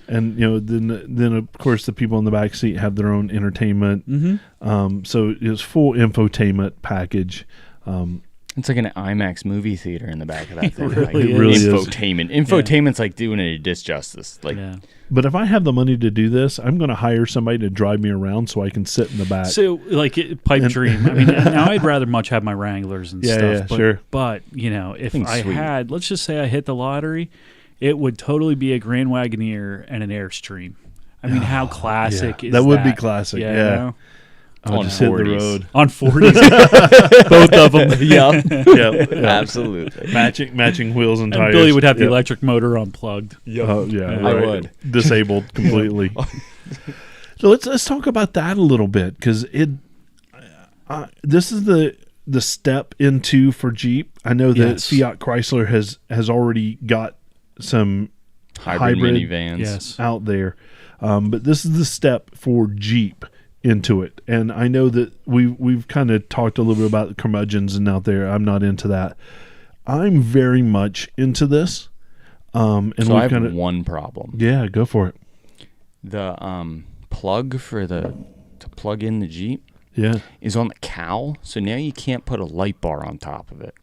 And then of course the people in the back seat have their own entertainment. Mm-hmm. So it's full infotainment package. It's like an IMAX movie theater in the back of that thing. It really is. Infotainment. Infotainment's like doing it a disjustice. But if I have the money to do this, I'm going to hire somebody to drive me around so I can sit in the back. So, pipe dream. I mean, now I'd rather much have my Wranglers and stuff. Yeah, but, sure. But, if I sweet. had, let's just say I hit the lottery, it would totally be a Grand Wagoneer and an Airstream. I mean, how classic is that? That would be classic, Yeah. yeah. On just hit the 40s. road. On 40s. Both of them. Yep. Yeah. Absolutely. Matching wheels and And tires. Billy would have the Yep. electric motor unplugged. Oh, yeah. I right. would. Disabled completely. So let's talk about that a little bit, because this is the step into for Jeep. I know that Yes. Fiat Chrysler has already got some Hybrid hybrid minivans. Yes. out there, but this is the step for Jeep into it. And I know that we've kind of talked a little bit about the curmudgeons and out there. I'm not into that. I'm very much into this. And So I we've have one problem. Yeah, go for it. The plug to plug in the Jeep Yeah. is on the cowl, so now you can't put a light bar on top of it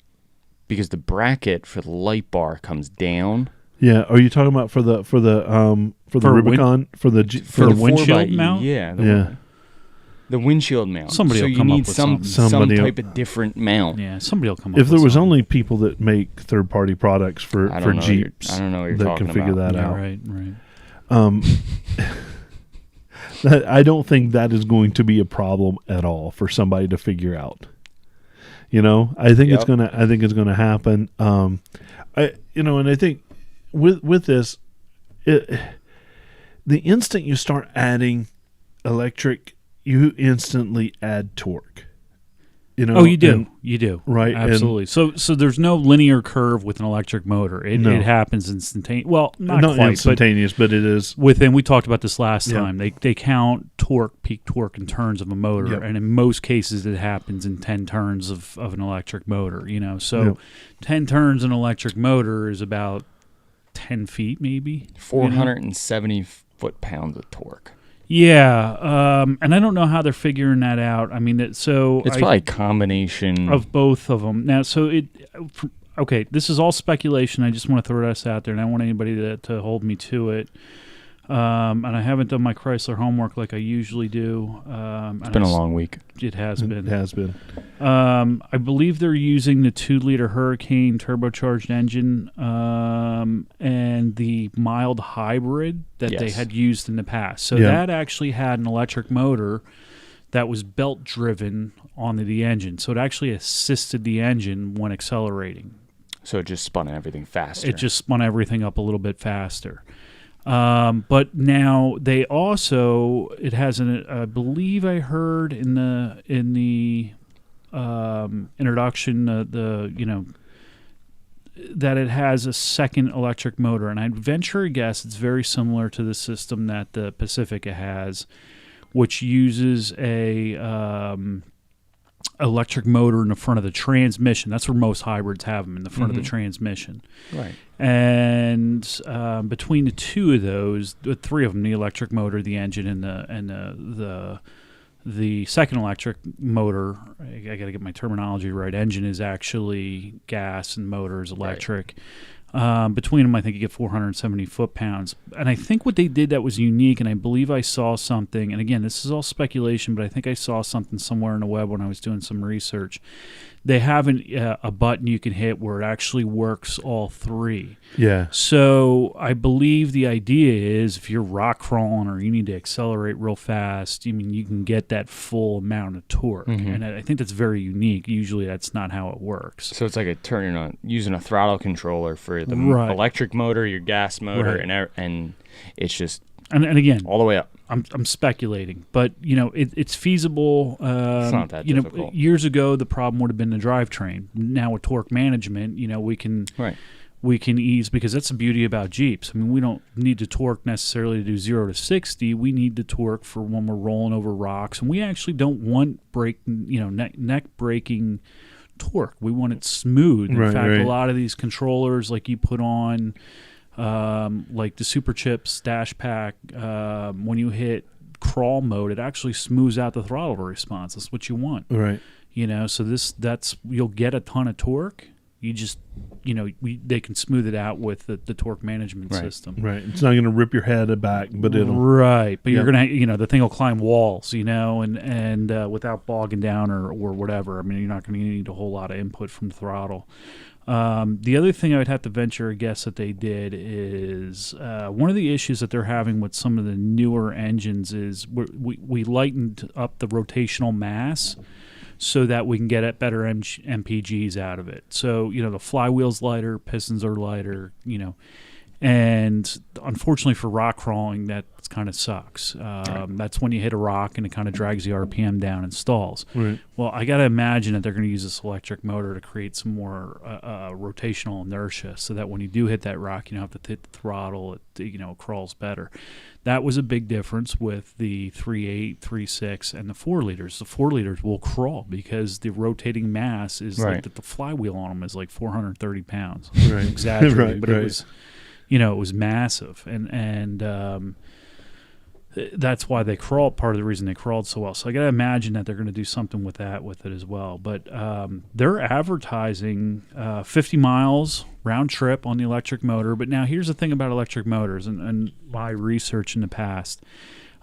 because the bracket for the light bar comes down. Yeah. Are you talking about for the Rubicon for the For the windshield 4x4? mount? Yeah. The windshield mount. Somebody so will you come up need with some something. type of different mount. Yeah, somebody will come up If with there was something. only people that make third-party products for I don't know Jeeps, I don't know what you're that talking can figure about. that Yeah, out. right. I don't think that is going to be a problem at all for somebody to figure out. I think it's gonna happen. And I think with this, the instant you start adding electric, you instantly add torque. Oh, you do. and- You do. Right, and- Absolutely. So there's no linear curve with an electric motor. It happens instantaneous. Well, not quite, instantaneous, but it is. but we talked about this last Yeah. time. They count peak torque in turns of a motor, Yep. and in most cases it happens in 10 turns of an electric motor. So Yep. 10 turns an electric motor is about 10 feet, maybe. 470 foot-pounds of torque. Yeah, and I don't know how they're figuring that out. I mean, It's probably a combination of both of them. Now, okay, this is all speculation. I just want to throw this out there, and I don't want anybody to hold me to it. And I haven't done my Chrysler homework like I usually do. It's been a long week. It has been. It has been. I believe they're using the 2-liter Hurricane turbocharged engine and the mild hybrid that they Yes. had used in the past. So Yeah. that actually had an electric motor that was belt driven onto the engine. So it actually assisted the engine when accelerating. So it just spun everything faster. It just spun everything up a little bit faster. But now they also, it has I believe I heard in the introduction, that it has a second electric motor, and I'd venture a guess it's very similar to the system that the Pacifica has, which uses a electric motor in the front of the transmission. That's where most hybrids have them, in the front of the transmission. Right. And between the two of those, the three of them, the electric motor, the engine, and the second electric motor, I got to get my terminology right. Engine is actually gas and motor is electric. Right. Between them, I think you get 470 foot-pounds. And I think what they did that was unique, and I believe I saw something, and again, this is all speculation, but I think I saw something somewhere on the web when I was doing some research. They have a button you can hit where it actually works all three. Yeah. So I believe the idea is if you're rock crawling or you need to accelerate real fast, you can get that full amount of torque. And I think that's very unique. Usually that's not how it works. So it's like using a throttle controller for the electric motor, your gas motor, and it's just and again all the way up. I'm speculating, but it's feasible. It's not that difficult. Years ago, the problem would have been the drivetrain. Now with torque management, we can ease, because that's the beauty about Jeeps. I mean, we don't need the torque necessarily to do 0 to 60. We need the torque for when we're rolling over rocks, and we actually don't want neck braking torque. We want it smooth. In fact, a lot of these controllers, like you put on. Like the Super Chips dash pack, when you hit crawl mode, it actually smooths out the throttle response. That's what you want, right? So you'll get a ton of torque. You just, they can smooth it out with the torque management system. Right. It's not going to rip your head back, but it'll. Right. But you're going to, the thing will climb walls, and without bogging down or whatever. I mean, you're not going to need a whole lot of input from the throttle. The other thing I would have to venture a guess that they did is one of the issues that they're having with some of the newer engines is we lightened up the rotational mass so that we can get at better MPGs out of it. So, the flywheel's lighter, pistons are lighter, and unfortunately for rock crawling, that kind of sucks. That's when you hit a rock and it kind of drags the RPM down and stalls. Right. Well, I got to imagine that they're going to use this electric motor to create some more rotational inertia, so that when you do hit that rock, you don't have to hit the throttle. It crawls better. That was a big difference with the 3.8, 3.6, and the 4 liters. The 4 liters will crawl because the rotating mass is like the flywheel on them is like 430 pounds. Right. Exaggerating, but it was. It was massive, and that's why they crawled. Part of the reason they crawled so well. So I got to imagine that they're going to do something with it as well. But they're advertising 50 miles round trip on the electric motor. But now here's the thing about electric motors and my research in the past.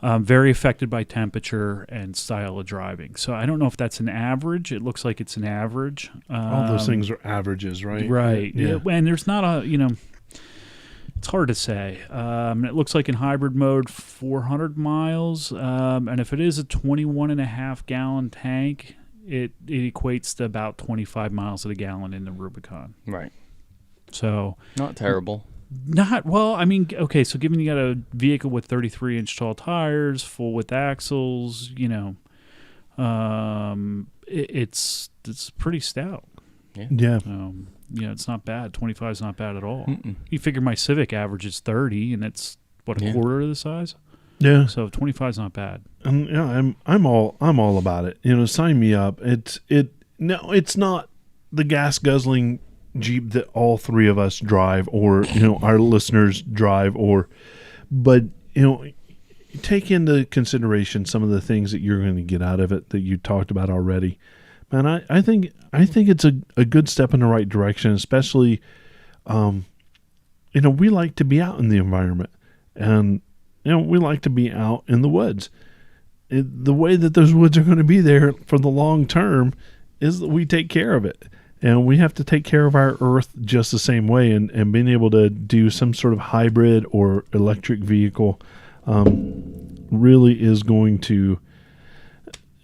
Very affected by temperature and style of driving. So I don't know if that's an average. It looks like it's an average. All those things are averages, right? Right. Yeah. And there's not it's hard to say. It looks like in hybrid mode, 400 miles. And if it is a 21.5 gallon tank, it equates to about 25 miles to the gallon in the Rubicon. Right. So not terrible. Okay, so given you got a vehicle with 33-inch tall tires, full width axles, it's pretty stout. Yeah. It's not bad. 25 is not bad at all. You figure my Civic average is 30, and it's a quarter of the size. Yeah. So 25 is not bad. I'm all about it. Sign me up. It's not the gas guzzling Jeep that all three of us drive, or our listeners drive, but take into consideration some of the things that you're going to get out of it that you talked about already. Man, I think it's a good step in the right direction, especially, we like to be out in the environment, and, we like to be out in the woods. The way that those woods are going to be there for the long term is that we take care of it, and we have to take care of our earth just the same way, and being able to do some sort of hybrid or electric vehicle really is going to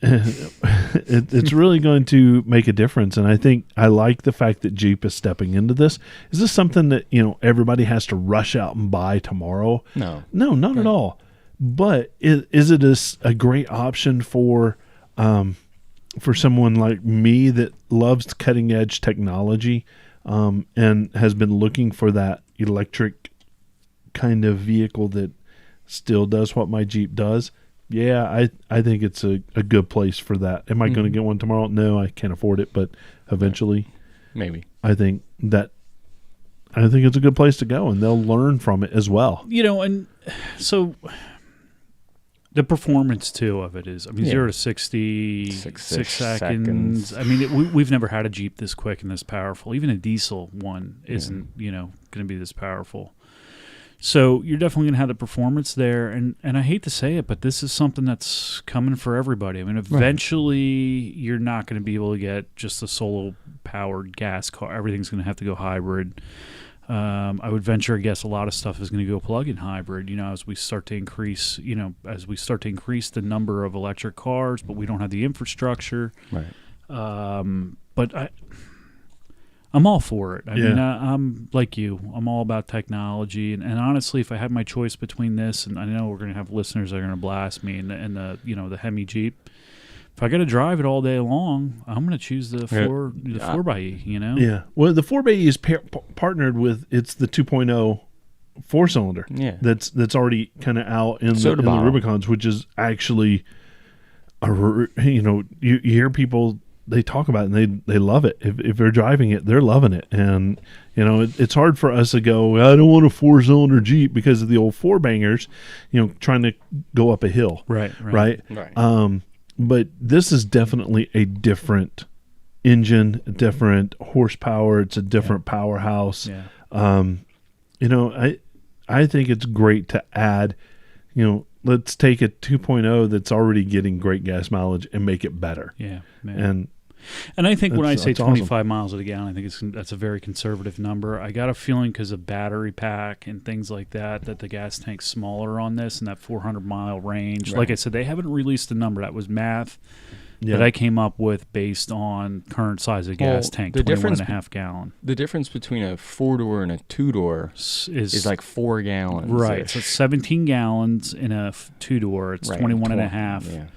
it's really going to make a difference. And I think I like the fact that Jeep is stepping into this. Is this something that everybody has to rush out and buy tomorrow? No, not at all. But is it a great option for someone like me that loves cutting edge technology? and has been looking for that electric kind of vehicle that still does what my Jeep does, yeah, I think it's a good place for that. Am I going to get one tomorrow? No, I can't afford it, but eventually, maybe. I think it's a good place to go, and they'll learn from it as well. And so the performance too of it is, 0 to 60, 6 seconds. We've never had a Jeep this quick and this powerful. Even a diesel one isn't, going to be this powerful. So you're definitely going to have the performance there, and I hate to say it, but this is something that's coming for everybody. Eventually you're not going to be able to get just a solo-powered gas car. Everything's going to have to go hybrid. I would venture a guess a lot of stuff is going to go plug-in hybrid. As we start to increase, the number of electric cars, but we don't have the infrastructure. Right. But I'm all for it. I'm like you. I'm all about technology, and honestly, if I had my choice between this, and I know we're going to have listeners that are going to blast me, and the Hemi Jeep, if I got to drive it all day long, I'm going to choose the 4xe. Yeah. Well, the 4xe is partnered with the 2.0 4-cylinder. Yeah. That's already kind of out in the Rubicons, which is actually you hear people. They talk about it and they love it. If they're driving it, they're loving it. And, it's hard for us to go, I don't want a 4-cylinder Jeep because of the old 4-bangers, trying to go up a hill. Right. But this is definitely a different engine, different horsepower. It's a different powerhouse. Yeah. I think it's great to add, let's take a 2.0 that's already getting great gas mileage and make it better. Yeah. And I think when I say 25 miles to the gallon, I think that's a very conservative number. I got a feeling because of battery pack and things like that the gas tank's smaller on this and that 400-mile range. Right. Like I said, they haven't released a number. That was math that I came up with based on current size of gas tank, 21.5 gallon. The difference between a 4-door and a 2-door is like 4 gallons. Right. So it's 17 gallons in a 2-door. It's 21.5. Yeah.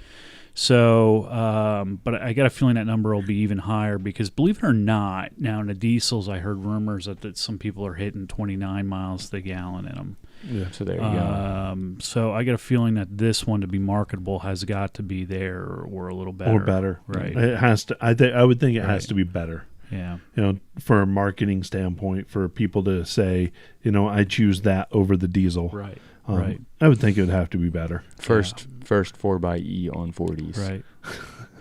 So, but I got a feeling that number will be even higher because, believe it or not, now in the diesels, I heard rumors that some people are hitting 29 miles to the gallon in them. Yeah. So there you go. So I got a feeling that this one to be marketable has got to be there or a little better. Or better. Right. It has to. I would think it has to be better. Yeah. For a marketing standpoint, for people to say, I choose that over the diesel. Right. Right. I would think it would have to be better. First 4xe on 40s.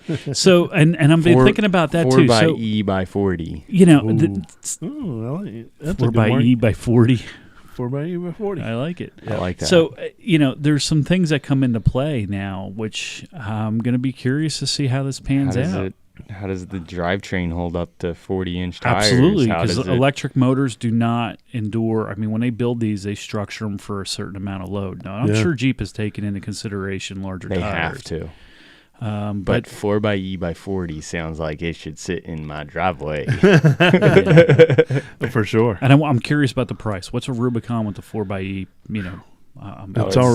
Right. So, and I've been thinking about that too. 4xe by 40. That's 4xe by 40. 4xe by 40. I like it. I like that. So, there's some things that come into play now, which I'm going to be curious to see how this pans out. How does the drivetrain hold up to 40-inch tires? Absolutely, because electric motors do not endure. When they build these, they structure them for a certain amount of load. Now, I'm sure Jeep has taken into consideration larger tires. They have to. But 4xe by 40 sounds like it should sit in my driveway. For sure. And I'm curious about the price. What's a Rubicon with the 4xe,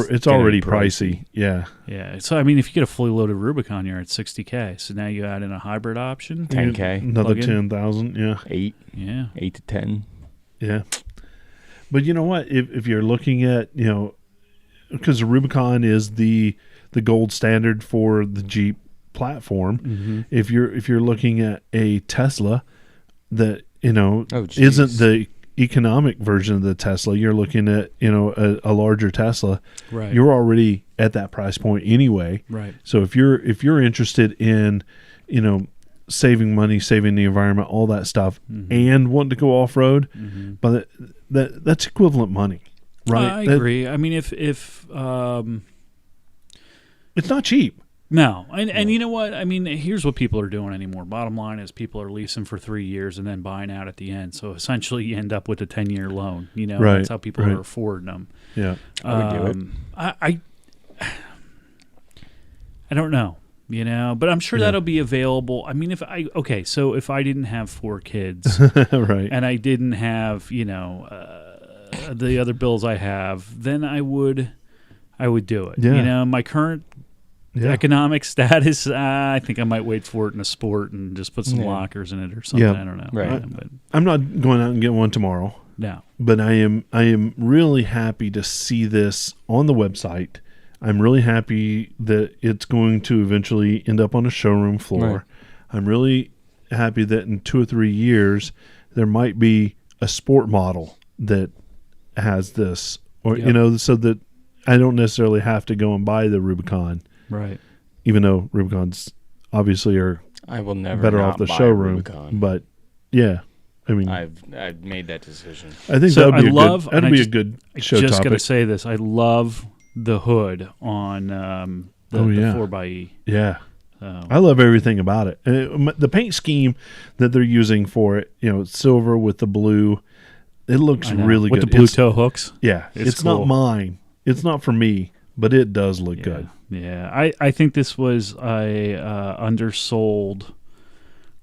it's already pricey. Yeah. Yeah. So, if you get a fully loaded Rubicon, you're at $60K. So now you add in a hybrid option. $10K. Another 10,000. Yeah. 8. Yeah. 8 to 10. Yeah. But you know what? If you're looking at, because the Rubicon is the gold standard for the Jeep platform. Mm-hmm. If you're looking at a Tesla that, isn't the economic version of the Tesla, you're looking at a larger Tesla. Right. You're already at that price point anyway. Right. So if you're interested in saving money, saving the environment, all that stuff, and wanting to go off road, but that's equivalent money, right? I agree. If it's not cheap. No. And you know what? Here's what people are doing anymore. Bottom line is people are leasing for 3 years and then buying out at the end. So essentially you end up with a 10-year loan. Right, that's how people are affording them. Yeah. I would do it. I don't know, but I'm sure that'll be available. If I didn't have 4 kids right. and I didn't have, the other bills I have, then I would do it. Yeah. My current Yeah. Economic status, I think I might wait for it in a sport and just put some Yeah. lockers in it or something. Yeah. I don't know. Right. But I'm not going out and getting one tomorrow, no. but I am really happy to see this on the website. I'm really happy that it's going to eventually end up on a showroom floor. Right. I'm really happy that in 2 or 3 years there might be a sport model that has this, or Yep. so that I don't necessarily have to go and buy the Rubicon, Right. even though Rubicons obviously are I will never better not off the buy a showroom. Rubicon. But yeah, I mean, I've made that decision. I think So that would be I love- that'd and I be just- a good I show just got topic. to say this. I love the hood on the Oh, yeah. 4xe. Yeah. I love everything about it. The paint scheme that they're using for it, it's silver with the blue. It looks really with good. the blue It's- toe hooks. Yeah, It's it's not cool. mine. It's not for me, but it does look good. Yeah, I think this was a undersold.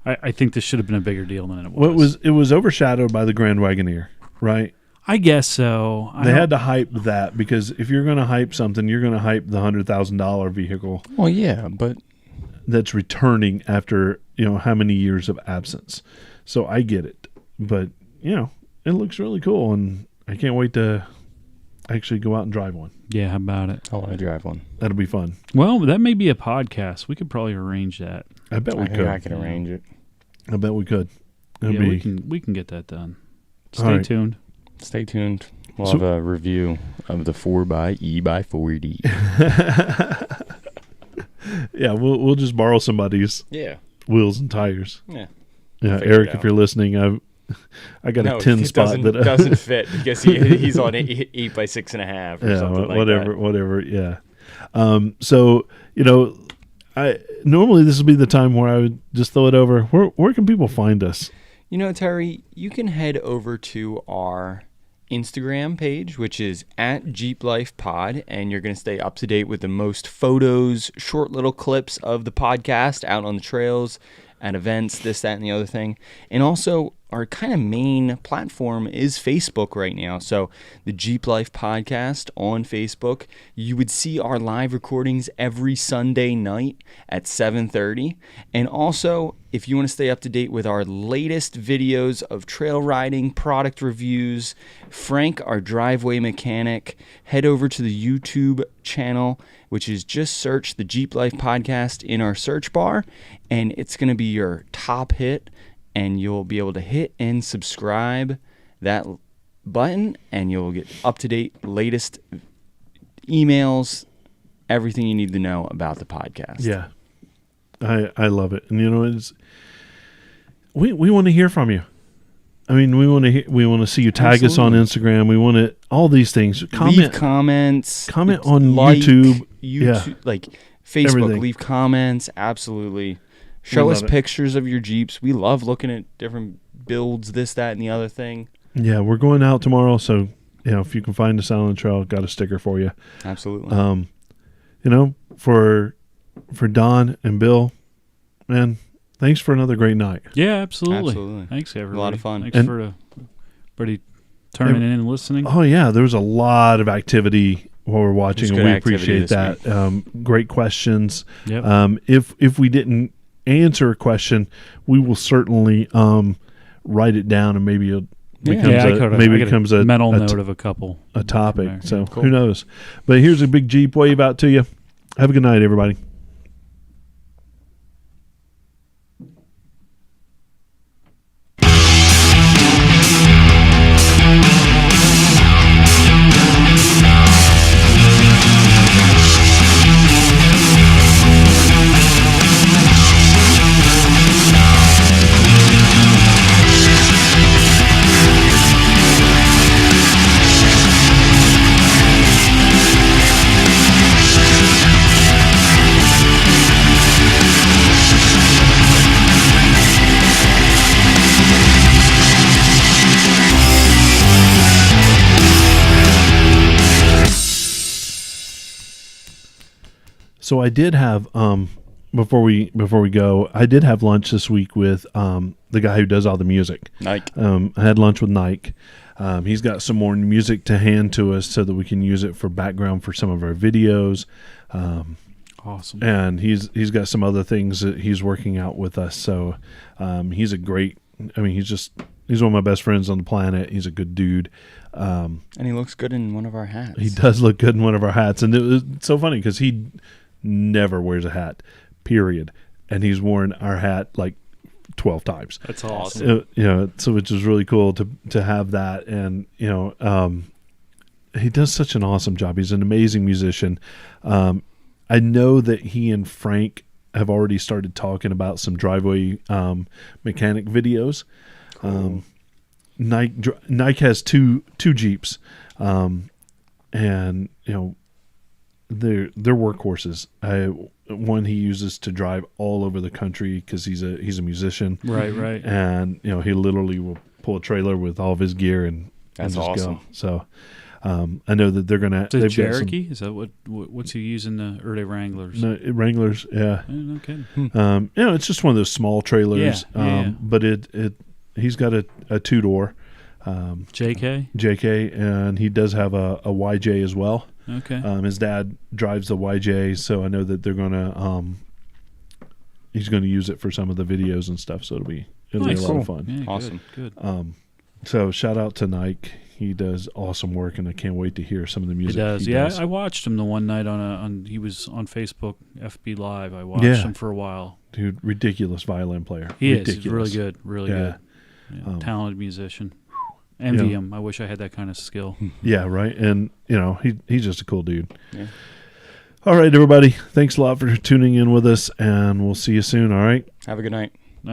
I think this should have been a bigger deal than it was. It was overshadowed by the Grand Wagoneer, right? I guess so. They had to hype that because if you're going to hype something, you're going to hype the $100,000 vehicle Well, yeah, but that's returning after how many years of absence. So I get it, but it looks really cool, and I can't wait to actually go out and drive one. Yeah, how about it? I want to drive one. That'll be fun. Well, that may be a podcast. We could probably arrange that. I bet we I think could. I can arrange it. I bet we could. It'll Yeah, be we can get that done. All Stay right. tuned. Stay tuned. We'll So- have a review of the 4xe40. yeah. We'll just borrow somebody's Yeah. wheels and tires. Yeah. Yeah, Figure it Eric, out. if you're listening, I got a 10 it spot that doesn't fit because he's on 8 by 6.5 or yeah, something like whatever. Yeah. So I normally this would be the time where I would just throw it over. Where can people find us? Terry, you can head over to our Instagram page, which is at Jeep Life Pod, and you're going to stay up to date with the most photos, short little clips of the podcast out on the trails, at events, this, that, and the other thing. And also, our kind of main platform is Facebook right now. So the Jeep Life Podcast on Facebook, you would see our live recordings every Sunday night at 7:30. And also, if you want to stay up to date with our latest videos of trail riding, product reviews, Frank, our driveway mechanic, head over to the YouTube channel, which is just search the Jeep Life Podcast in our search bar, and it's going to be your top hit. And you'll be able to hit and subscribe that button, and you'll get up-to-date latest emails, everything you need to know about the podcast. Yeah, I love it, and it's we want to hear from you. I mean, we want to see you tag us on Instagram. We want to all these things. Leave comments. Comment on like, YouTube. like Facebook. Everything. Leave comments. Absolutely. Show us love it. pictures of your Jeeps. We love looking at different builds, this, that, and the other thing. Yeah, we're going out tomorrow, so if you can find us out on the trail, got a sticker for you. Absolutely. For Don and Bill, man, thanks for another great night. Yeah, absolutely. Absolutely. Thanks, everybody. A lot of fun. Thanks And- for everybody turning in and listening. Oh yeah, there was a lot of activity while we're watching, It was and good we activity appreciate this that. Great questions. Yep. If we didn't answer a question, we will certainly write it down, and maybe it becomes I got becomes a mental a note of a couple. a topic. There. So Yeah, cool. who knows? But here's a big Jeep wave out to you. Have a good night, everybody. So I did have before we go, I did have lunch this week with the guy who does all the music. Nike. I had lunch with Nike. He's got some more music to hand to us so that we can use it for background for some of our videos. Awesome. and he's got some other things that he's working out with us. So he's a great. I mean, he's one of my best friends on the planet. He's a good dude. And he looks good in one of our hats. He does look good in one of our hats, and it's so funny because he never wears a hat, period. And he's worn our hat like 12 times. That's awesome. So which is really cool to have that, and he does such an awesome job. He's an amazing musician. I know that he and Frank have already started talking about some driveway mechanic videos. Cool. Nike has two Jeeps, and they're workhorses. One he uses to drive all over the country because he's a musician. Right. And he literally will pull a trailer with all of his gear and That's just awesome. go. So I know that they're gonna. The they've got Cherokee, is that what's he using? The early Wranglers? No, Wranglers, yeah. No kidding. It's just one of those small trailers. Yeah. But he's got a 2-door JK. and he does have a YJ as well. Okay. His dad drives the YJ, so I know that they're gonna he's gonna use it for some of the videos and stuff. So it'll be a lot of fun. Yeah, Awesome. Good. So shout out to Nike. He does awesome work, and I can't wait to hear some of the music. He does. does. I watched him the one night he was on Facebook FB Live. I watched him for a while. Dude, ridiculous violin player. He ridiculous. is. He's really good. Really Yeah. good. Yeah, talented musician. Envy him. I wish I had that kind of skill. Yeah, right. And he's just a cool dude. Yeah. All right, everybody. Thanks a lot for tuning in with us, and we'll see you soon. All right. Have a good night.